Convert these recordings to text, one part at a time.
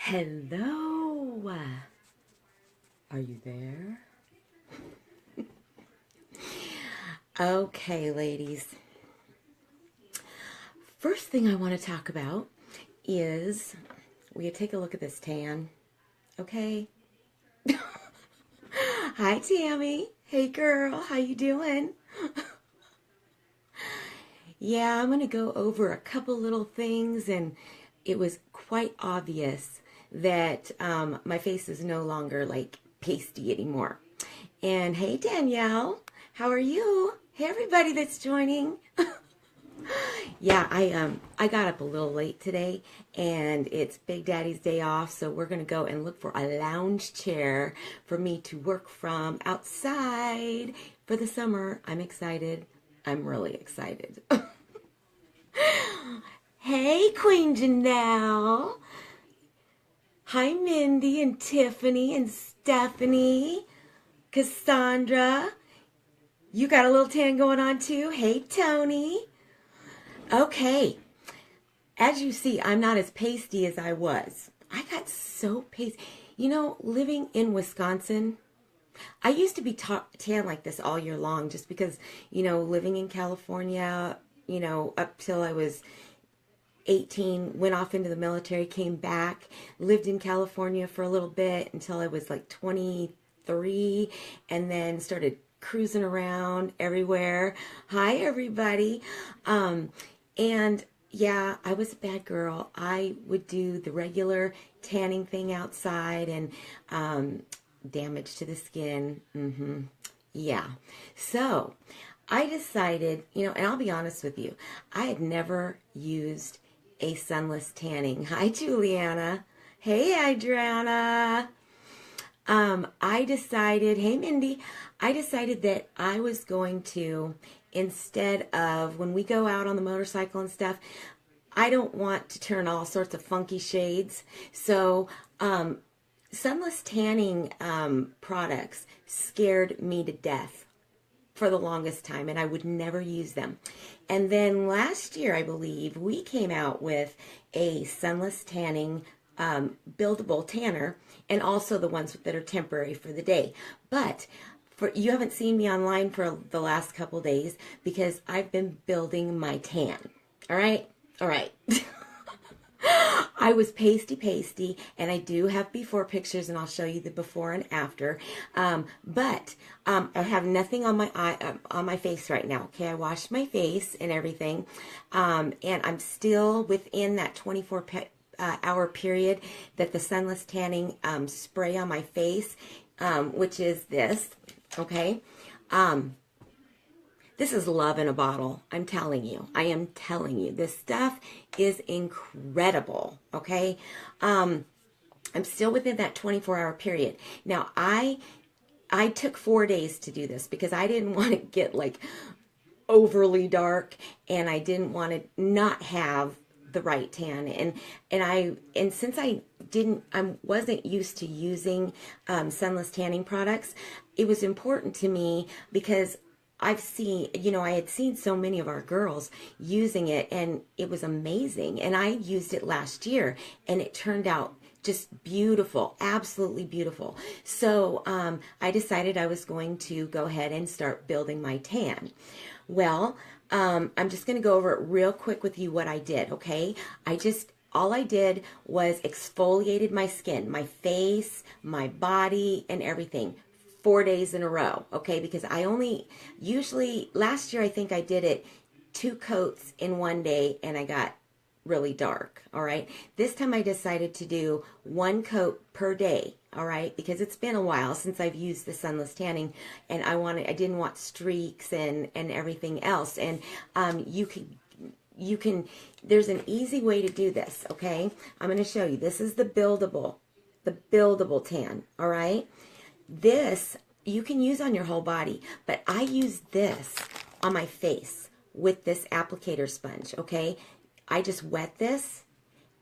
Hello. Are you there? Okay, ladies. First thing I want to talk about is will you take a look at this tan? Okay. Hi, Tammy. Hey, girl. How you doing? Yeah, I'm going to go over a couple little things, and it was quite obvious that my face is no longer like pasty anymore. And hey, Danielle, how are you? Hey, everybody that's joining. Yeah, I got up a little late today, and it's Big Daddy's day off, so we're gonna go and look for a lounge chair for me to work from outside for the summer. I'm excited. I'm really excited. Hey, Queen Janelle. Hi, Mindy and Tiffany and Stephanie. Cassandra. You got a little tan going on too? Hey, Tony. Okay. As you see, I'm not as pasty as I was. I got so pasty. You know, living in Wisconsin, I used to be tan like this all year long just because, you know, living in California, you know, up till I was 18, went off into the military, came back, lived in California for a little bit until I was like 23, and then started cruising around everywhere. Hi, everybody. And yeah, I was a bad girl. I would do the regular tanning thing outside and damage to the skin. Yeah. So I decided, you know, and I'll be honest with you, I had never used a sunless tanning. Hi, Juliana. Hey, Adriana. I decided, hey, Mindy, I decided that I was going to, instead of when we go out on the motorcycle and stuff, I don't want to turn all sorts of funky shades. So, sunless tanning products scared me to death for the longest time, and I would never use them. And then last year, I believe, we came out with a sunless tanning buildable tanner, and also the ones that are temporary for the day. But you haven't seen me online for the last couple days because I've been building my tan. All right? All right. I was pasty, and I do have before pictures, and I'll show you the before and after. But I have nothing on my on my face right now. Okay, I washed my face and everything, and I'm still within that 24-hour period that the sunless tanning spray on my face, which is this. Okay. This is love in a bottle. I'm telling you. I am telling you. This stuff is incredible. Okay. I'm still within that 24-hour period. Now, I took 4 days to do this because I didn't want to get like overly dark, and I didn't want to not have the right tan. And since I wasn't used to using sunless tanning products, it was important to me because I've seen, you know, I had seen so many of our girls using it, and it was amazing. And I used it last year, and it turned out just beautiful, absolutely beautiful. So I decided I was going to go ahead and start building my tan. Well, I'm just going to go over it real quick with you what I did, okay? All I did was exfoliated my skin, my face, my body, and everything. 4 days in a row, okay? Because usually, last year I think I did it 2 coats in 1 day, and I got really dark, all right? This time I decided to do 1 coat per day, all right? Because it's been a while since I've used the sunless tanning, and I didn't want streaks and everything else. And you can, there's an easy way to do this, okay? I'm going to show you. This is the buildable tan, all right? This you can use on your whole body, but I use this on my face with this applicator sponge, okay? I just wet this,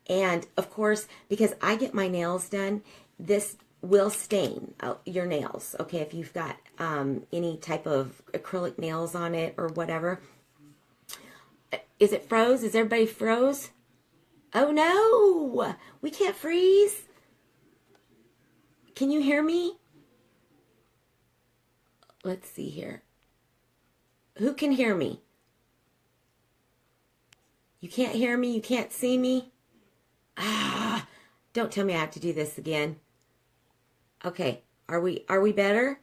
and of course, because I get my nails done, this will stain your nails, okay? If you've got any type of acrylic nails on it or whatever. Is it froze? Is everybody froze? Oh no, we can't freeze. Can you hear me? Let's see here. Who can hear me? You can't hear me? You can't see me? Ah, don't tell me I have to do this again. Okay, are we better?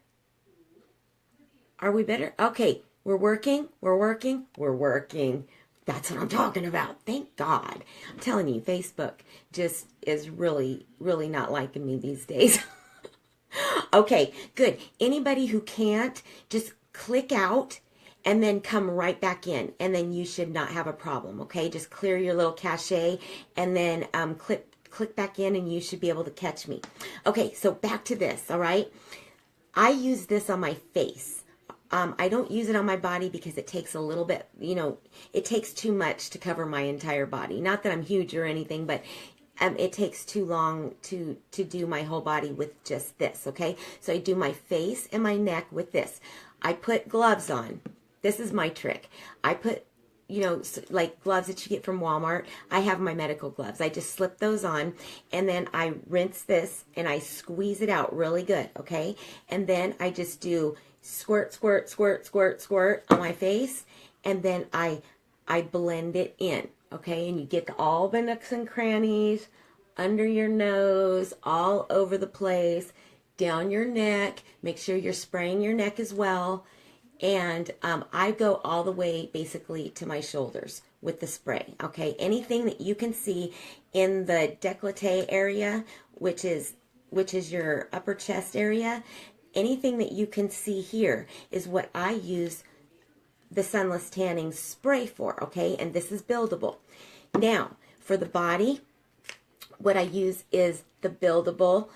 Are we better? Okay, we're working. That's what I'm talking about. Thank God. I'm telling you, Facebook just is really, really not liking me these days. Okay, good. Anybody who can't, just click out and then come right back in, and then you should not have a problem, okay? Just clear your little cache and then click back in, and you should be able to catch me. Okay, so back to this, all right? I use this on my face. I don't use it on my body because it takes a little bit, it takes too much to cover my entire body. Not that I'm huge or anything, but it takes too long to do my whole body with just this, okay? So I do my face and my neck with this. I put gloves on. This is my trick. I put, like gloves that you get from Walmart. I have my medical gloves. I just slip those on, and then I rinse this, and I squeeze it out really good, okay? And then I just do squirt, squirt, squirt, squirt, squirt on my face, and then I blend it in, okay? And you get all the nooks and crannies under your nose, all over the place, down your neck. Make sure you're spraying your neck as well. And I go all the way basically to my shoulders with the spray, okay? Anything that you can see in the décolleté area, which is your upper chest area, anything that you can see here is what I use the Sunless Tanning Spray for, okay? And this is buildable. Now, for the body, what I use is the buildable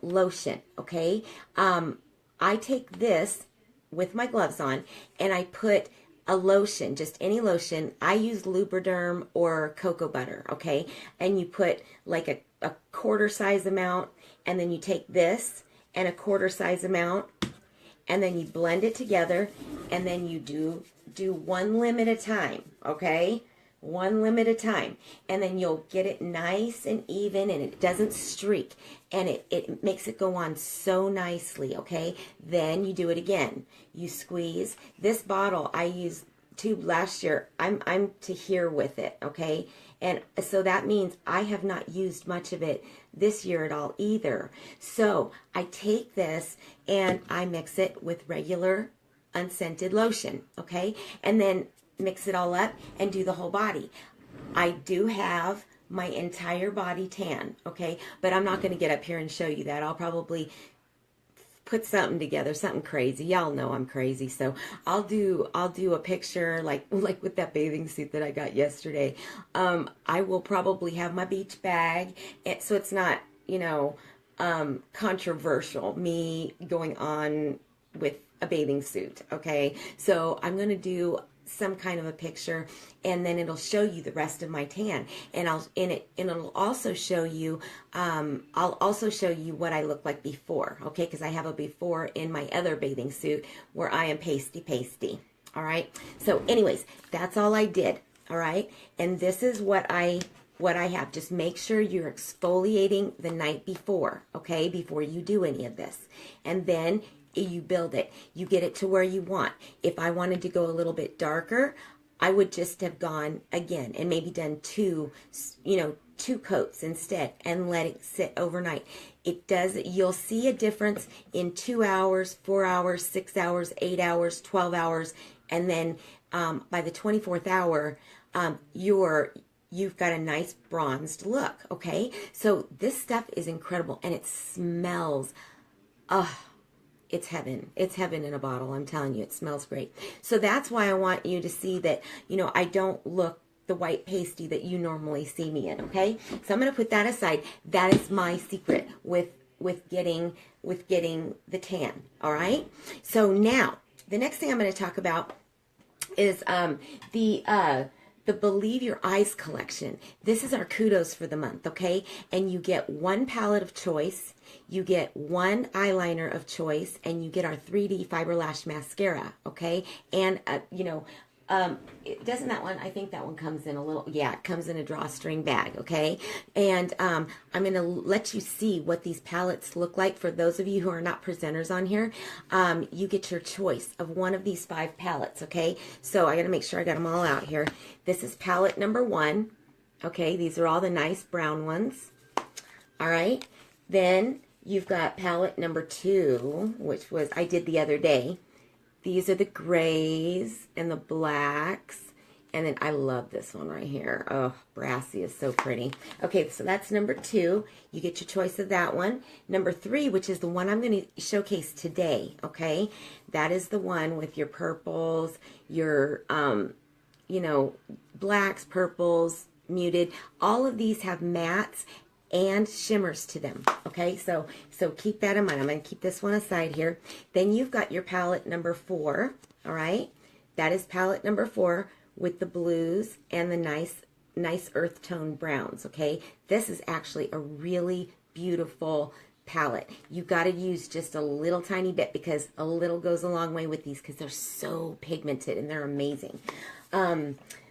lotion, okay? I take this with my gloves on, and I put a lotion, just any lotion. I use Lubriderm or cocoa butter, okay? And you put like a quarter size amount, and then you take this and a quarter size amount, and then you blend it together, and then you do one limb at a time, okay? One limb at a time, and then you'll get it nice and even, and it doesn't streak, and it makes it go on so nicely, okay? Then you do it again. You squeeze. This bottle I used tube last year. I'm to here with it, okay? And so that means I have not used much of it this year at all either. So I take this and I mix it with regular unscented lotion, okay? And then mix it all up and do the whole body. I do have my entire body tan, okay? But I'm not going to get up here and show you that. I'll probably put something together, something crazy. Y'all know I'm crazy, so I'll do a picture like with that bathing suit that I got yesterday. I will probably have my beach bag, so it's not, controversial, me going on with a bathing suit, okay? So I'm going to do some kind of a picture, and then it'll show you the rest of my tan, and it'll also show you I'll also show you what I look like before, okay? Because I have a before in my other bathing suit where I am pasty. All right, so anyways, that's all I did. All right, and this is what I have. Just make sure you're exfoliating the night before, okay, before you do any of this, and then you build it. You get it to where you want. If I wanted to go a little bit darker, I would just have gone again and maybe done two coats instead and let it sit overnight. You'll see a difference in 2 hours, 4 hours, 6 hours, 8 hours, 12 hours, and then by the 24th hour, you've got a nice bronzed look, okay? So this stuff is incredible, and it smells, it's heaven. It's heaven in a bottle. I'm telling you, it smells great. So that's why I want you to see that, I don't look the white pasty that you normally see me in, okay? So I'm going to put that aside. That is my secret with getting the tan, all right? So now, the next thing I'm going to talk about is the Believe Your Eyes collection. This is our kudos for the month, okay? And you get one palette of choice, you get one eyeliner of choice, and you get our 3D Fiber Lash Mascara, okay? And, Doesn't that one, I think that one comes in a little, yeah, it comes in a drawstring bag, okay? And I'm going to let you see what these palettes look like. For those of you who are not presenters on here, you get your choice of one of these 5 palettes, okay? So I got to make sure I got them all out here. This is palette number 1, okay? These are all the nice brown ones, all right? Then you've got palette number 2, which was, I did the other day. These are the grays and the blacks. And then I love this one right here. Oh, brassy is so pretty. Okay, so that's number 2. You get your choice of that one. Number 3, which is the one I'm going to showcase today, okay? That is the one with your purples, your, you know, blacks, purples, muted. All of these have mattes and shimmers to them, okay? So keep that in mind. I'm going to keep this one aside here. Then you've got your palette number 4, all right? That is palette number 4 with the blues and the nice earth tone browns, okay? This is actually a really beautiful palette. You got to use just a little tiny bit because a little goes a long way with these because they're so pigmented and they're amazing.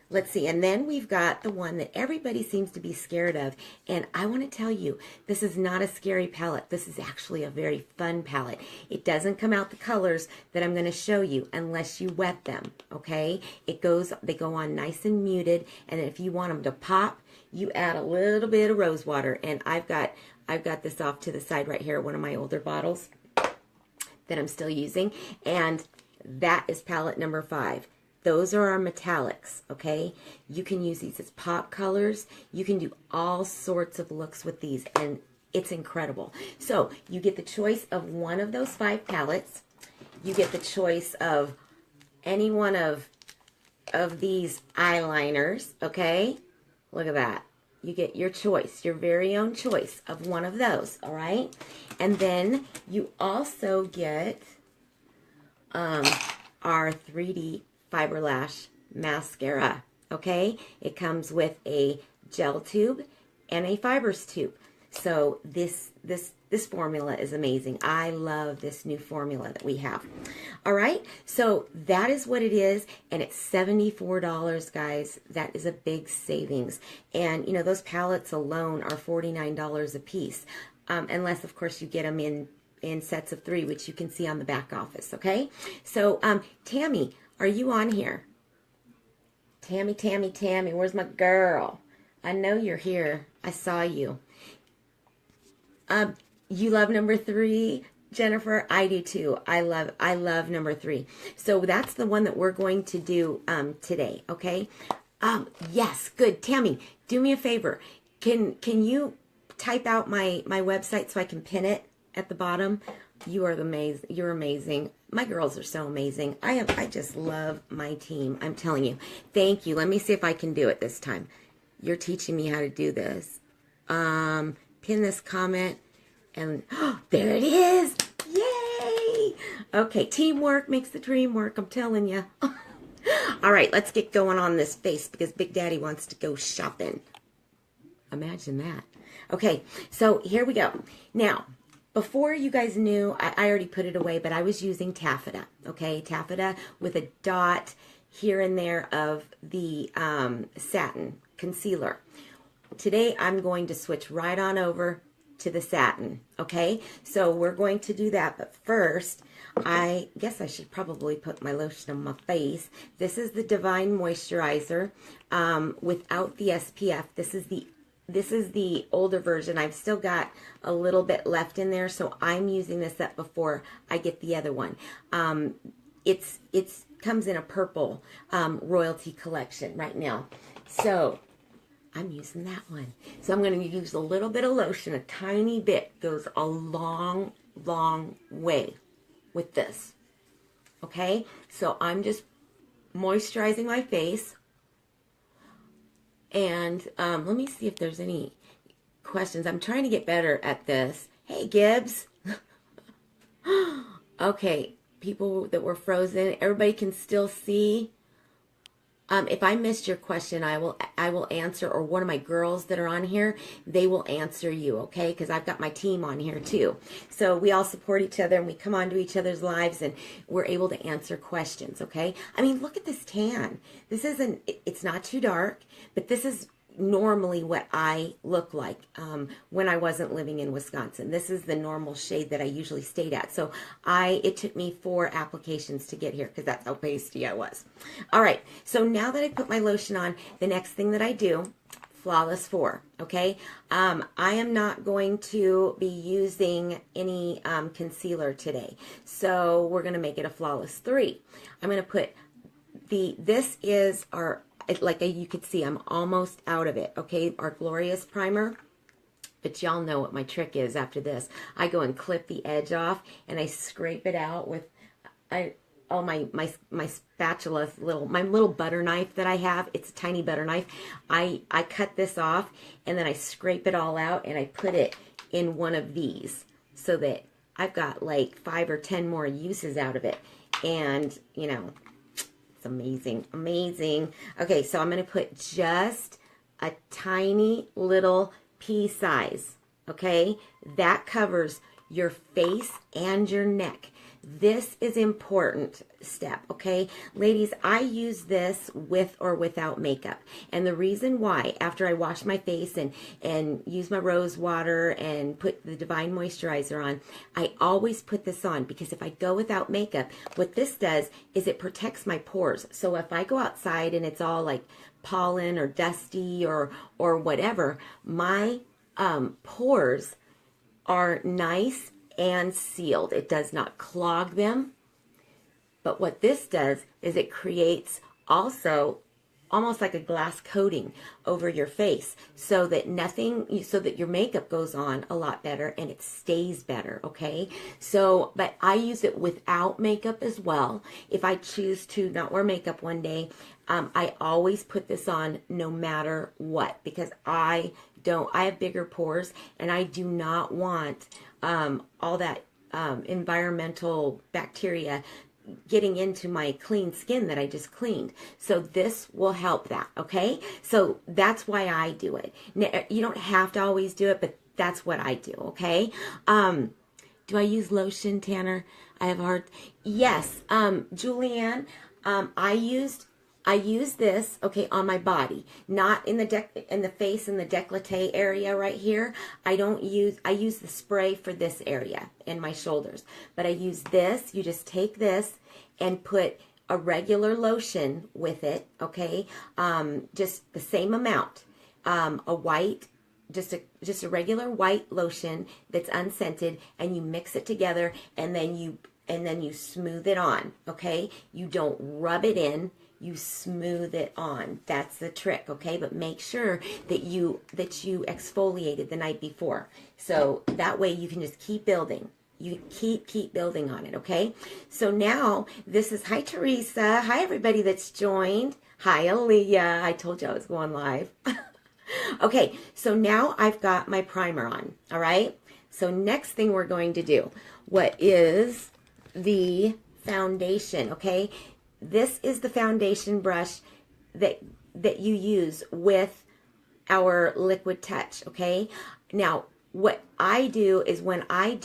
Let's see, and then we've got the one that everybody seems to be scared of, and I want to tell you, this is not a scary palette. This is actually a very fun palette. It doesn't come out the colors that I'm going to show you unless you wet them, okay? They go on nice and muted, and if you want them to pop, you add a little bit of rose water, and I've got this off to the side right here, one of my older bottles that I'm still using, and that is palette number 5. Those are our metallics, okay? You can use these as pop colors. You can do all sorts of looks with these, and it's incredible. So you get the choice of one of those 5 palettes. You get the choice of any one of these eyeliners, okay? Look at that. You get your choice, your very own choice of one of those, all right? And then you also get our 3D Fiber Lash mascara, okay? It comes with a gel tube and a fibers tube. So this formula is amazing. I love this new formula that we have. All right, so that is what it is, and it's $74, guys. That is a big savings. And, you know, those palettes alone are $49 a piece, unless, of course, you get them in sets of 3, which you can see on the back office, okay? So, Tammy, are you on here? Tammy, where's my girl? I know you're here. I saw you. You love number 3, Jennifer? I do too. I love number 3. So that's the one that we're going to do today, okay? Yes, good. Tammy, do me a favor. Can you type out my website so I can pin it at the bottom? You're amazing. My girls are so amazing. I just love my team. I'm telling you. Thank you. Let me see if I can do it this time. You're teaching me how to do this. Pin this comment, and oh, there it is. Yay! Okay, teamwork makes the dream work. I'm telling you. All right, let's get going on this face because Big Daddy wants to go shopping. Imagine that. Okay, so here we go. Now, before you guys knew, I already put it away, but I was using taffeta, okay? Taffeta with a dot here and there of the satin concealer. Today, I'm going to switch right on over to the satin, okay? So we're going to do that, but first, I guess I should probably put my lotion on my face. This is the Divine Moisturizer without the SPF. This is the older version. I've still got a little bit left in there, so I'm using this up before I get the other one. It's comes in a purple royalty collection right now. So I'm using that one. So I'm going to use a little bit of lotion, a tiny bit. Goes a long, long way with this. Okay? So I'm just moisturizing my face. And let me see if there's any questions. I'm trying to get better at this. Hey, Gibbs. Okay, people that were frozen. Everybody can still see. If I missed your question, I will answer, or one of my girls that are on here, they will answer you, okay? Because I've got my team on here too. So we all support each other and we come onto each other's lives and we're able to answer questions, okay? I mean, look at this tan. This isn't, it's not too dark, but this is normally what I look like when I wasn't living in Wisconsin. This is the normal shade that I usually stayed at. So it took me 4 applications to get here because that's how pasty I was. All right, so now that I put my lotion on, the next thing that I do, Flawless 4, okay? I am not going to be using any concealer today. So we're going to make it a Flawless 3. I'm going to put this is our, like you could see, I'm almost out of it, okay? Our Glorious Primer. But y'all know what my trick is after this. I go and clip the edge off, and I scrape it out with, my spatula, my little butter knife that I have. It's a tiny butter knife. I cut this off, and then I scrape it all out, and I put it in one of these so that I've got like 5 or 10 more uses out of it. And, you know, amazing, amazing. Okay, so I'm going to put just a tiny little pea size, okay? That covers your face and your neck. This is important step, okay? Ladies, I use this with or without makeup. And the reason why, after I wash my face and use my rose water and put the Divine Moisturizer on, I always put this on because if I go without makeup, what this does is it protects my pores. So if I go outside and it's all like pollen or dusty or whatever, my pores are nice and sealed. It does not clog them. But what this does is it creates also almost like a glass coating over your face so that so that your makeup goes on a lot better and it stays better, okay? So, but I use it without makeup as well. If I choose to not wear makeup one day, I always put this on no matter what because I have bigger pores and I do not want all that environmental bacteria getting into my clean skin that I just cleaned. So this will help that, okay? So that's why I do it. You don't have to always do it, but that's what I do, okay? Do I use lotion, Tanner? I have a hard... Yes, Julianne, I use this, okay, on my body, not in the face and the décolleté area right here. I use the spray for this area and my shoulders. But I use this, you just take this and put a regular lotion with it, okay? Just the same amount. Just a regular white lotion that's unscented, and you mix it together and then you smooth it on, okay? You don't rub it in. You smooth it on. That's the trick, okay? But make sure that you exfoliated the night before. So that way you can just keep building. You keep building on it, okay? So now this is, hi Teresa. Hi everybody that's joined. Hi Aaliyah. I told you I was going live. Okay, so now I've got my primer on, all right? So next thing we're going to do, what is the foundation, okay? This is the foundation brush that you use with our Liquid Touch, okay? Now, what I do is when I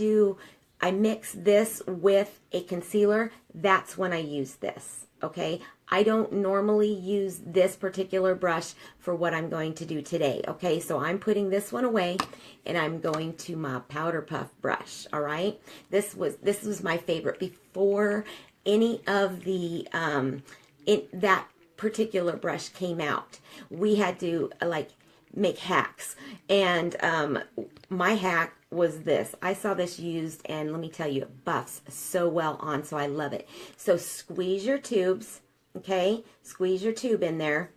mix this with a concealer, that's when I use this, okay? I don't normally use this particular brush for what I'm going to do today, okay? So I'm putting this one away and I'm going to my Powder Puff brush, all right? This was my favorite before any of the that particular brush came out. We had to make hacks, and my hack was this. I saw this used, and let me tell you, it buffs so well on, so I love it. So squeeze your tubes, okay? Squeeze your tube in there,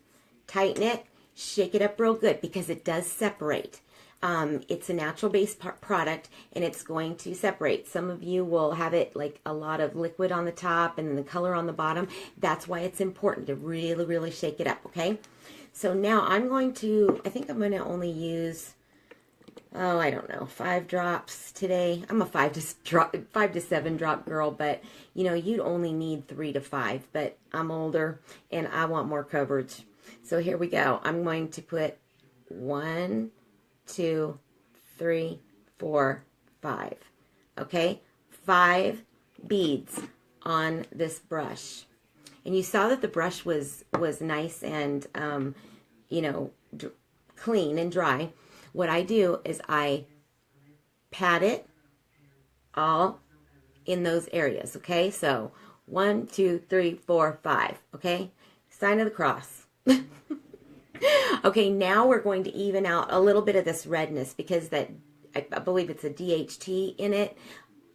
tighten it, shake it up real good because it does separate. It's a natural-based product, and it's going to separate. Some of you will have it like a lot of liquid on the top and then the color on the bottom. That's why it's important to really, really shake it up, okay? So now I'm going to, I think I'm going to only use oh, I don't know, 5 drops today. I'm a 5 to 7 drop girl, but you know, you'd only need 3 to 5, but I'm older and I want more coverage. So here we go. I'm going to put 1, 2, 3, 4, 5. Okay, 5 beads on this brush. And you saw that the brush was nice and, you know, clean and dry. What I do is I pat it all in those areas, okay? So 1, 2, 3, 4, 5, okay? Sign of the cross. Okay, now we're going to even out a little bit of this redness because that I believe it's a DHT in it.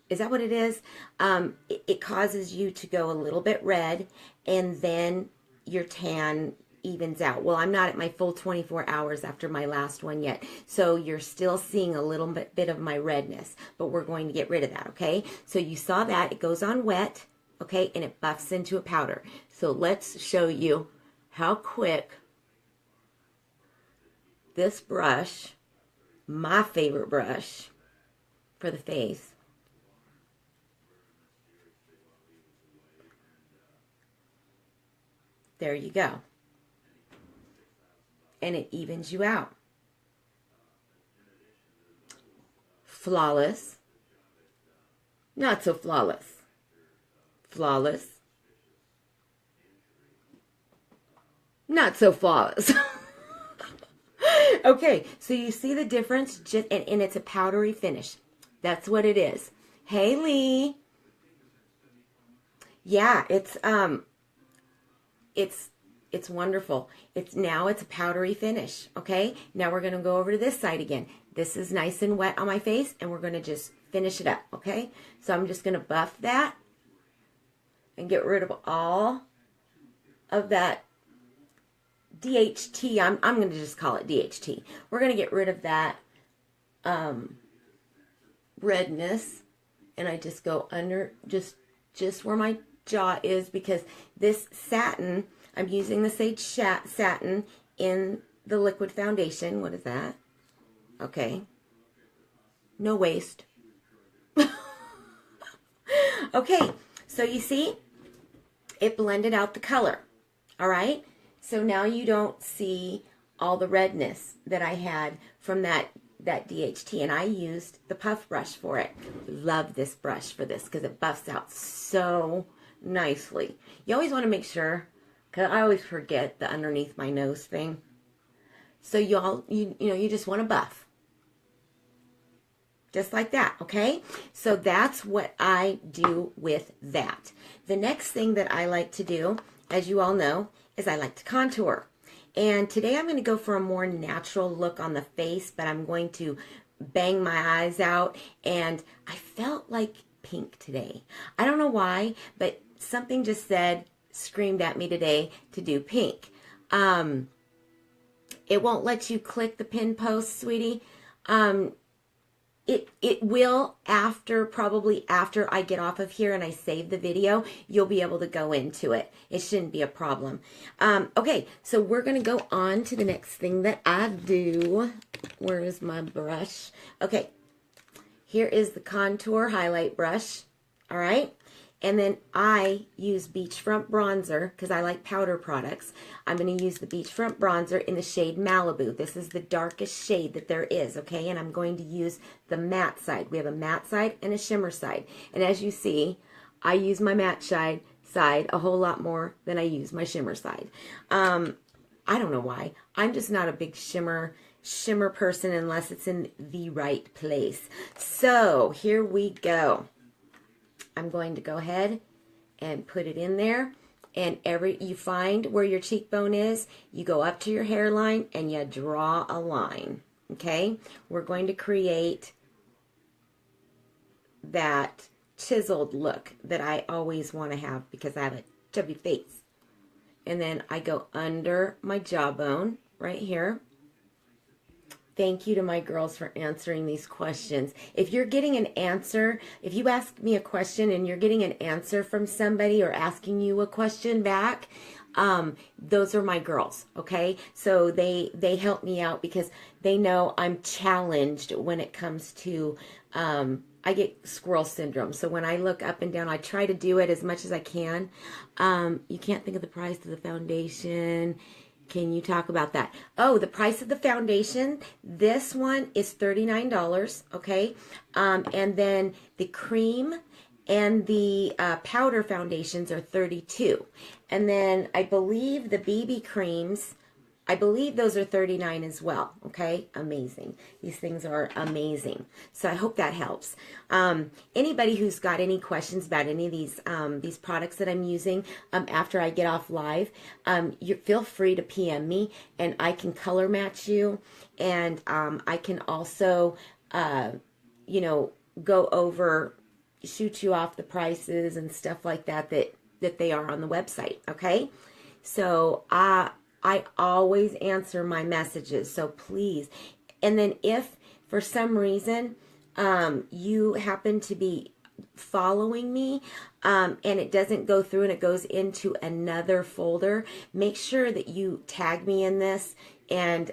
Is that what it is? It causes you to go a little bit red, and then your tan evens out. Well, I'm not at my full 24 hours after my last one yet, so you're still seeing a little bit of my redness, but we're going to get rid of that, okay? So you saw that. It goes on wet, okay, and it buffs into a powder. So let's show you how quick this brush, my favorite brush for the face, there you go. And it evens you out. Flawless. Not so flawless. Flawless. Not so flawless. Okay, so you see the difference, and it's a powdery finish. That's what it is. Hey, Lee. Yeah, it's wonderful. It's a powdery finish, okay? Now we're going to go over to this side again. This is nice and wet on my face, and we're going to just finish it up, okay? So I'm just going to buff that and get rid of all of that DHT. I'm going to just call it DHT. We're going to get rid of that redness, and I just go under just where my jaw is, because this satin, I'm using the Sage Satin in the liquid foundation. What is that? Okay. No waste. Okay, so you see, it blended out the color. All right? So now you don't see all the redness that I had from that DHT, and I used the puff brush for it. Love this brush for this because it buffs out so nicely. You always want to make sure, because I always forget the underneath my nose thing. So you just want to buff. Just like that, okay? So that's what I do with that. The next thing that I like to do, as you all know, is I like to contour. And today I'm going to go for a more natural look on the face, but I'm going to bang my eyes out. And I felt like pink today. I don't know why, but something just screamed at me today to do pink. It won't let you click the pin post, sweetie. It will probably after I get off of here and I save the video, you'll be able to go into it. It shouldn't be a problem. Okay, so we're going to go on to the next thing that I do. Where is my brush? Okay, here is the contour highlight brush. All right. And then I use Beachfront Bronzer because I like powder products. I'm going to use the Beachfront Bronzer in the shade Malibu. This is the darkest shade that there is, okay? And I'm going to use the matte side. We have a matte side and a shimmer side. And as you see, I use my matte side a whole lot more than I use my shimmer side. I don't know why. I'm just not a big shimmer person unless it's in the right place. So here we go. I'm going to go ahead and put it in there, and you find where your cheekbone is, you go up to your hairline and you draw a line, okay? We're going to create that chiseled look that I always want to have because I have a chubby face. And then I go under my jawbone right here. Thank you to my girls for answering these questions. If you're getting an answer, if you ask me a question and you're getting an answer from somebody or asking you a question back, those are my girls, okay? So they help me out because they know I'm challenged when it comes to, I get squirrel syndrome. So when I look up and down, I try to do it as much as I can. You can't think of the price of the foundation. Can you talk about that? Oh, the price of the foundation, this one is $39, okay? And then the cream and the powder foundations are $32. And then I believe the BB creams, I believe those are $39 as well, okay? Amazing. These things are amazing. So I hope that helps. Anybody who's got any questions about any of these products that I'm using after I get off live, you feel free to PM me, and I can color match you, and I can also, you know, go over, shoot you off the prices and stuff like that that they are on the website, okay? So I always answer my messages, so please. And then if for some reason you happen to be following me and it doesn't go through and it goes into another folder, make sure that you tag me in this and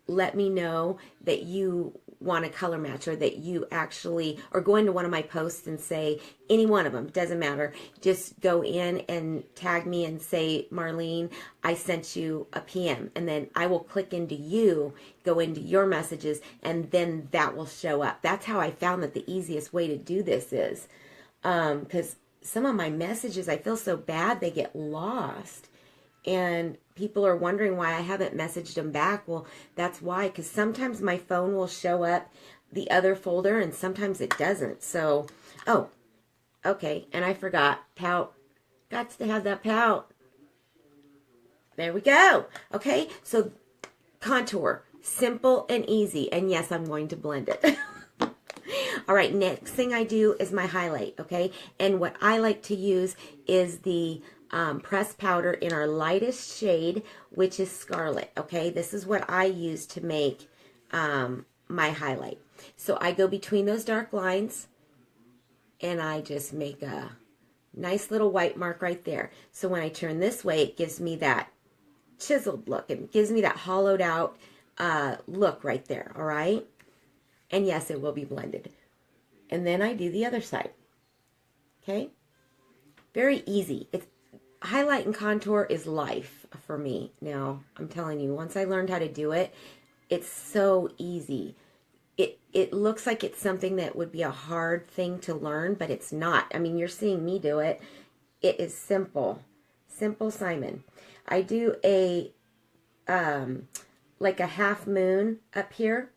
let me know that you want a color match, or that you actually, or go into one of my posts and say, any one of them, doesn't matter, just go in and tag me and say, Marlene, I sent you a PM, and then I will click into you, go into your messages, and then that will show up. That's how I found that the easiest way to do this is, because some of my messages, I feel so bad they get lost. And people are wondering why I haven't messaged them back. Well, that's why, because sometimes my phone will show up the other folder and sometimes it doesn't. So, oh, okay, and I forgot, pout. Got to have that pout. There we go. Okay, so contour, simple and easy. And yes, I'm going to blend it. All right, next thing I do is my highlight, okay? And what I like to use is the pressed powder in our lightest shade, which is Scarlet, okay? This is what I use to make my highlight. So I go between those dark lines and I just make a nice little white mark right there. So when I turn this way, it gives me that chiseled look. It gives me that hollowed out look right there, all right? And yes, it will be blended. And then I do the other side, okay? Very easy. It's highlight and contour is life for me now. I'm telling you, once I learned how to do it, it's so easy. It looks like it's something that would be a hard thing to learn, but it's not. I mean, you're seeing me do it. It is simple. Simple Simon. I do a, like a half moon up here,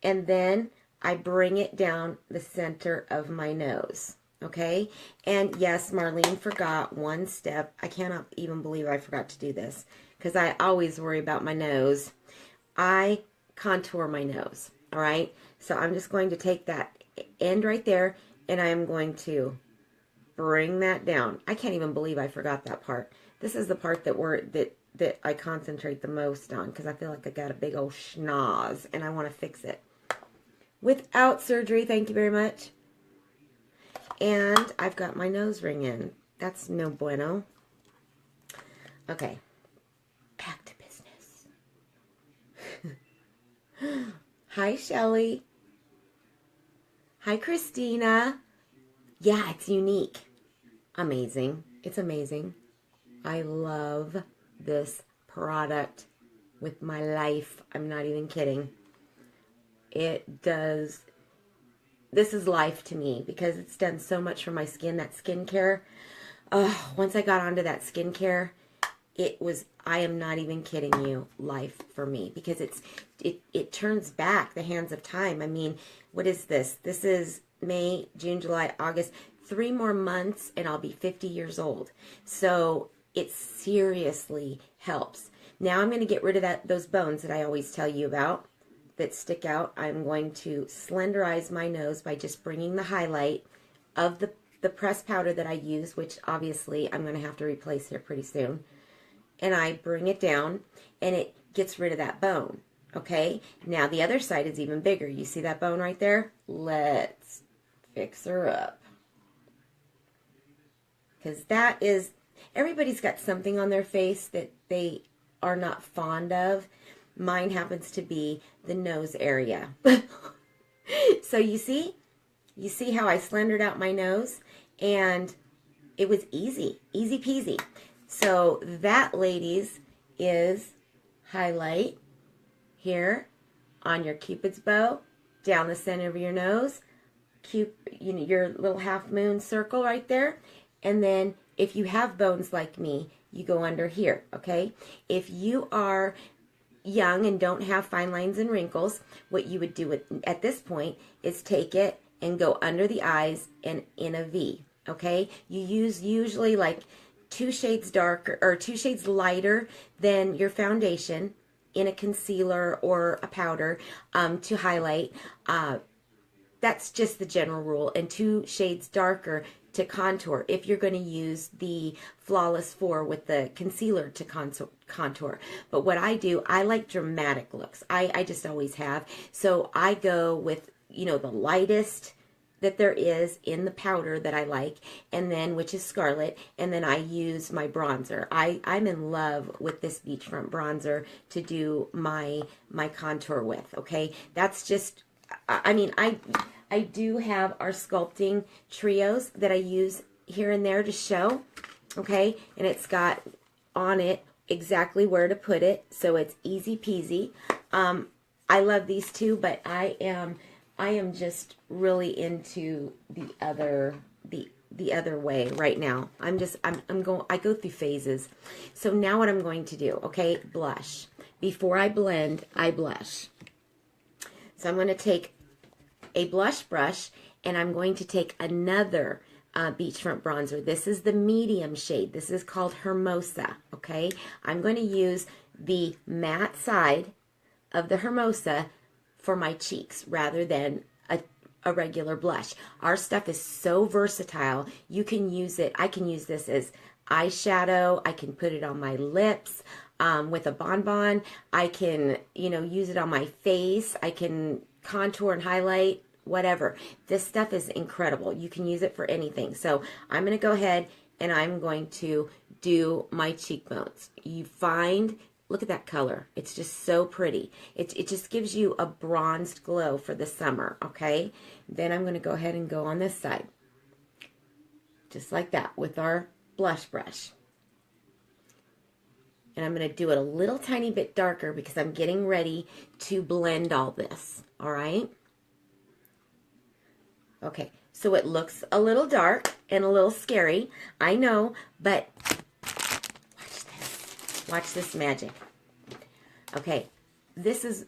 and then I bring it down the center of my nose. Okay, and yes, Marlene forgot one step. I cannot even believe I forgot to do this because I always worry about my nose. I contour my nose, all right? So I'm just going to take that end right there and I am going to bring that down. I can't even believe I forgot that part. This is the part that I concentrate the most on because I feel like I got a big old schnoz and I want to fix it. Without surgery, thank you very much. And I've got my nose ring in. That's no bueno. Okay. Back to business. Hi, Shelly. Hi, Christina. Yeah, it's unique. Amazing. It's amazing. I love this product with my life. I'm not even kidding. It does... This is life to me because it's done so much for my skin, that skincare. Once I got onto that skincare, it was, I am not even kidding you, life for me because it turns back the hands of time. I mean, what is this? This is May, June, July, August, 3 more months and I'll be 50 years old. So it seriously helps. Now I'm going to get rid of those bones that I always tell you about that stick out. I'm going to slenderize my nose by just bringing the highlight of the pressed powder that I use, which obviously I'm going to have to replace here pretty soon. And I bring it down and it gets rid of that bone. Okay, now the other side is even bigger. You see that bone right there? Let's fix her up. Because that is, Everybody's got something on their face that they are not fond of. Mine happens to be the nose area. So you see how I slendered out my nose, and it was easy peasy. So that, ladies, is highlight here on your Cupid's bow, down the center of your nose, your little half moon circle right there, and then if you have bones like me, you go under here, okay? If you are young and don't have fine lines and wrinkles, what you would do at this point is take it and go under the eyes and in a V, okay? You use usually like 2 shades darker or 2 shades lighter than your foundation in a concealer or a powder to highlight. That's just the general rule, and 2 shades darker to contour if you're going to use the Flawless 4 with the concealer to contour. But what I do, I like dramatic looks. I just always have. So I go with, the lightest that there is in the powder that I like, and then, which is Scarlet, and then I use my bronzer. I'm in love with this beachfront bronzer to do my contour with, okay? That's just, I do have our sculpting trios that I use here and there to show, okay? And it's got on it exactly where to put it, so it's easy peasy. I love these two, but I am just really into the other way right now. I go through phases. So now what I'm going to do, okay, blush. Before I blend, I blush. So I'm going to take a blush brush, and I'm going to take another beachfront bronzer. This is the medium shade. This is called Hermosa, okay? I'm going to use the matte side of the Hermosa for my cheeks rather than a regular blush. Our stuff is so versatile. You can use it. I can use this as eyeshadow. I can put it on my lips with a bonbon. I can, use it on my face. I can contour and highlight, whatever. This stuff is incredible. You can use it for anything. So I'm going to go ahead and I'm going to do my cheekbones. Look at that color. It's just so pretty. It just gives you a bronzed glow for the summer, okay? Then I'm going to go ahead and go on this side. Just like that with our blush brush. And I'm going to do it a little tiny bit darker because I'm getting ready to blend all this, all right? Okay, so it looks a little dark and a little scary, I know, but watch this. Watch this magic. Okay, this is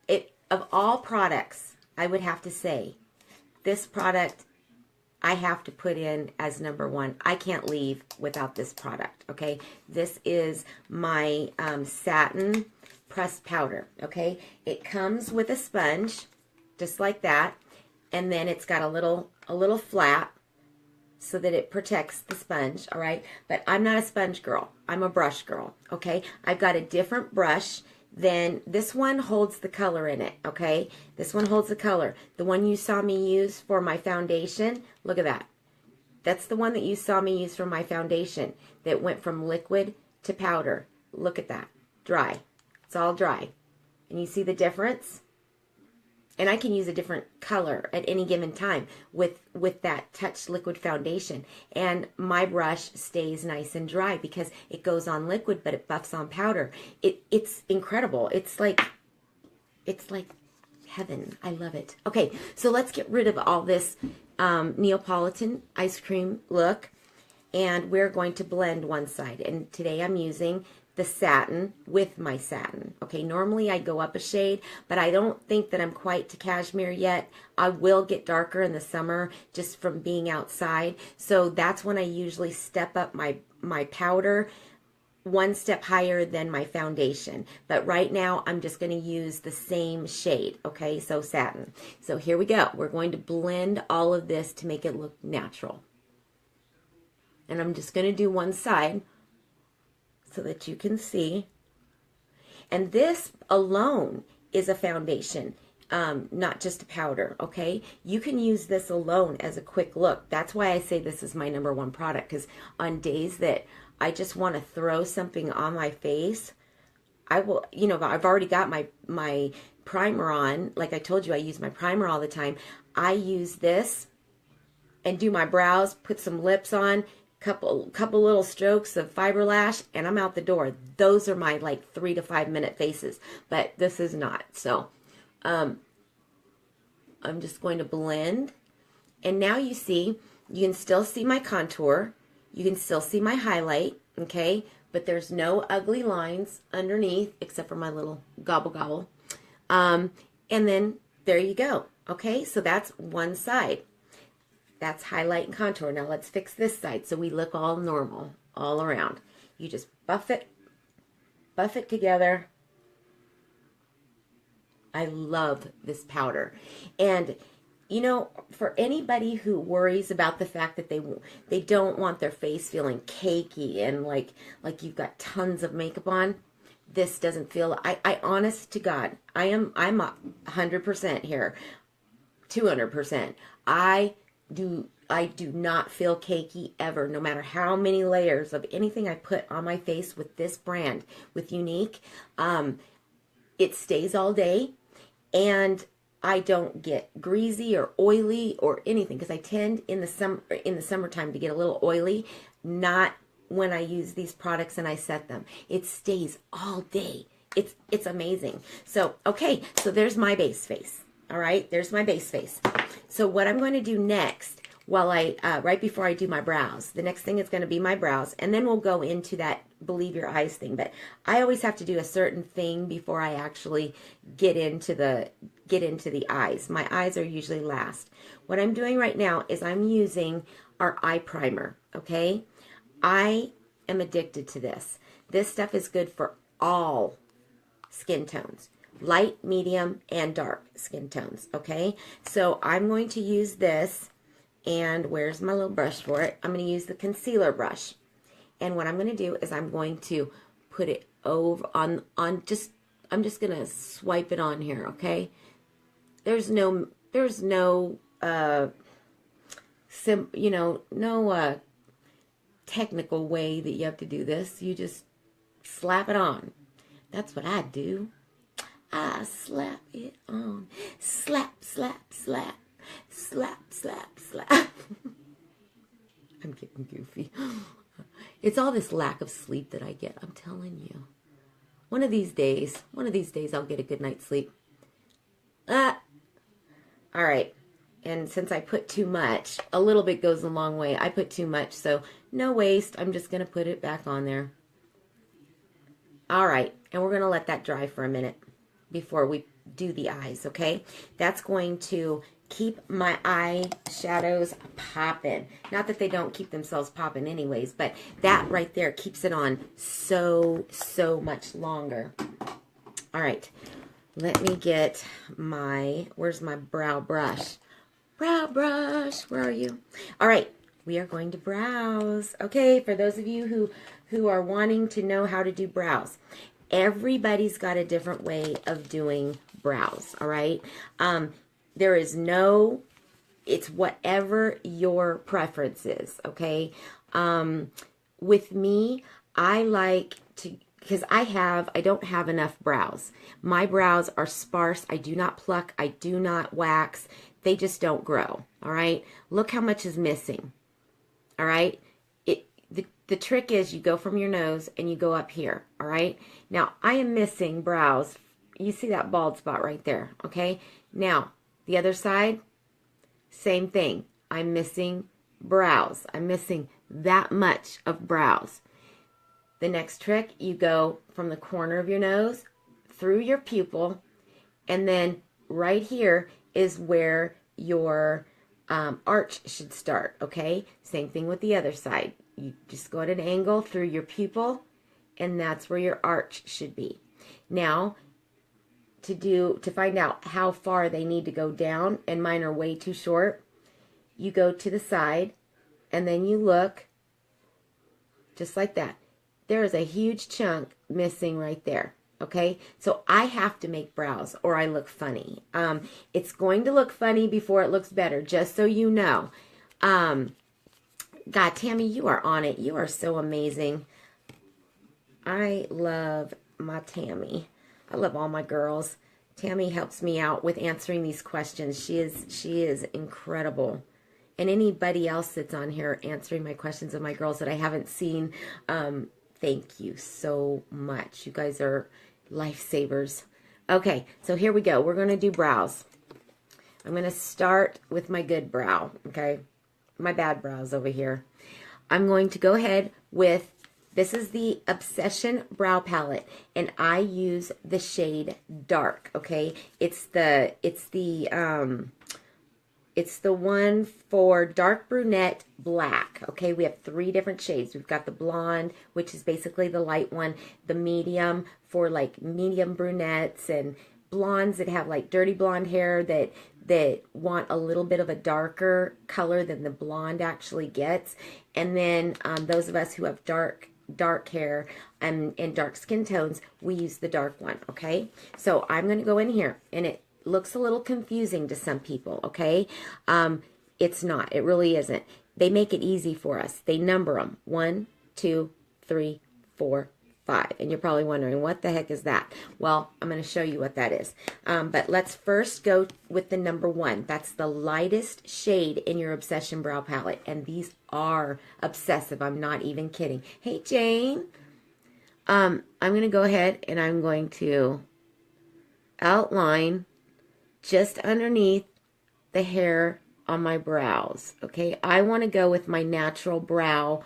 it. Of all products, I would have to say, this product I have to put in as number 1. I can't leave without this product, okay? This is my satin pressed powder, okay? It comes with a sponge, just like that, and then it's got a little flap so that it protects the sponge, all right? But I'm not a sponge girl. I'm a brush girl, okay? I've got a different brush. Then this one holds the color in it, okay? This one holds the color. The one you saw me use for my foundation, look at that. That's the one that you saw me use for my foundation that went from liquid to powder. Look at that. Dry. It's all dry. And you see the difference? And I can use a different color at any given time with that Touch Liquid Foundation. And my brush stays nice and dry because it goes on liquid, but it buffs on powder. It's incredible. It's like heaven. I love it. Okay, so let's get rid of all this Neapolitan ice cream look. And we're going to blend one side. And today I'm using the satin with my satin. Okay, normally I go up a shade, but I don't think that I'm quite to cashmere yet. I will get darker in the summer just from being outside. So that's when I usually step up my powder 1 step higher than my foundation. But right now I'm just going to use the same shade. Okay, so satin. So here we go. We're going to blend all of this to make it look natural. And I'm just going to do one side so that you can see. And this alone is a foundation, not just a powder, okay? You can use this alone as a quick look. That's why I say this is my number 1 product, because on days that I just want to throw something on my face, I will, you know, I've already got my primer on. Like I told you, I use my primer all the time. I use this and do my brows, put some lips on, couple little strokes of fiber lash, and I'm out the door. Those are my like 3 to 5 minute faces, but this is not. So I'm just going to blend. And now you see, you can still see my contour. You can still see my highlight, okay? But there's no ugly lines underneath except for my little gobble gobble. And then there you go, okay? So that's one side. That's highlight and contour. Now let's fix this side so we look all normal all around. You just buff it together. I love this powder. And you know, for anybody who worries about the fact that they don't want their face feeling cakey and like you've got tons of makeup on, this doesn't feel. I honest to God, I'm 100% here, 200%. I do not feel cakey ever, no matter how many layers of anything I put on my face with this brand, with Unique. It stays all day, and I don't get greasy or oily or anything, because I tend in the summertime to get a little oily. Not when I use these products and I set them. It stays all day. It's amazing. So okay, so there's my base face. All right, there's my base face. So what I'm going to do next, while right before I do my brows, the next thing is going to be my brows, and then we'll go into that believe your eyes thing. But I always have to do a certain thing before I actually get into the eyes. My eyes are usually last. What I'm doing right now is I'm using our eye primer, okay? I am addicted to this. This stuff is good for all skin tones. Light, medium, and dark skin tones, okay? So I'm going to use this, and where's my little brush for it? I'm going to use the concealer brush. And what I'm going to do is I'm going to put it over on I'm just going to swipe it on here, okay? There's no technical way that you have to do this. You just slap it on. That's what I do. I slap it on. Slap, slap, slap. Slap, slap, slap. I'm getting goofy. It's all this lack of sleep that I get. I'm telling you. One of these days I'll get a good night's sleep. All right. And since I put too much, a little bit goes a long way. I put too much, so no waste. I'm just going to put it back on there. All right. And we're going to let that dry for a minute before we do the eyes, okay? That's going to keep my eye shadows popping. Not that they don't keep themselves popping anyways, but that right there keeps it on so much longer. All right. Let me get where's my brow brush? Brow brush, where are you? All right, we are going to brows. Okay, for those of you who are wanting to know how to do brows, everybody's got a different way of doing brows, all right? There is it's whatever your preference is, okay? With me, I like to, because I don't have enough brows. My brows are sparse. I do not pluck. I do not wax. They just don't grow, all right? Look how much is missing, all right? The trick is you go from your nose and you go up here, all right? Now, I am missing brows. You see that bald spot right there, okay? Now, the other side, same thing. I'm missing brows. I'm missing that much of brows. The next trick, you go from the corner of your nose through your pupil, and then right here is where your arch should start, okay? Same thing with the other side. You just go at an angle through your pupil, and that's where your arch should be. Now, to find out how far they need to go down, and mine are way too short, you go to the side, and then you look just like that. There is a huge chunk missing right there, okay? So I have to make brows or I look funny. It's going to look funny before it looks better, just so you know. God, Tammy, you are on it. You are so amazing. I love my Tammy. I love all my girls. Tammy helps me out with answering these questions. She is incredible. And anybody else that's on here answering my questions of my girls that I haven't seen, thank you so much. You guys are lifesavers. Okay, so here we go. We're going to do brows. I'm going to start with my good brow, okay? My bad brows over here. I'm going to go ahead with, this is the Obsession Brow Palette, and I use the shade Dark, okay? It's the one for dark brunette black, okay? We have 3 different shades. We've got the blonde, which is basically the light one, the medium for like medium brunettes, and blondes that have like dirty blonde hair that want a little bit of a darker color than the blonde actually gets. And then those of us who have dark hair and dark skin tones, we use the dark one, okay? So I'm going to go in here, and it looks a little confusing to some people, okay? It's not. It really isn't. They make it easy for us. They number them. 1, 2, 3, 4, 5. And you're probably wondering, what the heck is that? Well, I'm going to show you what that is. But let's first go with the number 1. That's the lightest shade in your Obsession Brow Palette. And these are obsessive. I'm not even kidding. Hey, Jane. I'm going to go ahead and I'm going to outline just underneath the hair on my brows. Okay, I want to go with my natural brow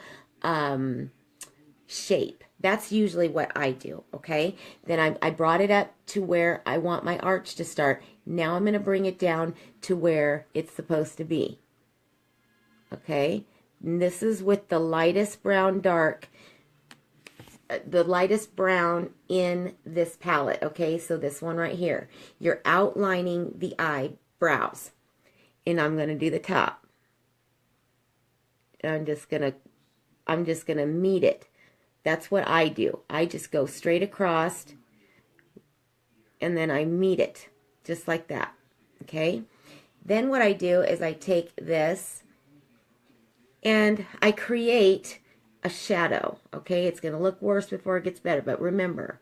shape. That's usually what I do, okay? Then I brought it up to where I want my arch to start. Now I'm going to bring it down to where it's supposed to be, okay? And this is with the lightest brown the lightest brown in this palette, okay? So this one right here. You're outlining the eyebrows. And I'm going to do the top. And I'm just going to meet it. That's what I do. I just go straight across and then I meet it just like that. Okay? Then what I do is I take this and I create a shadow. Okay? It's going to look worse before it gets better, but remember,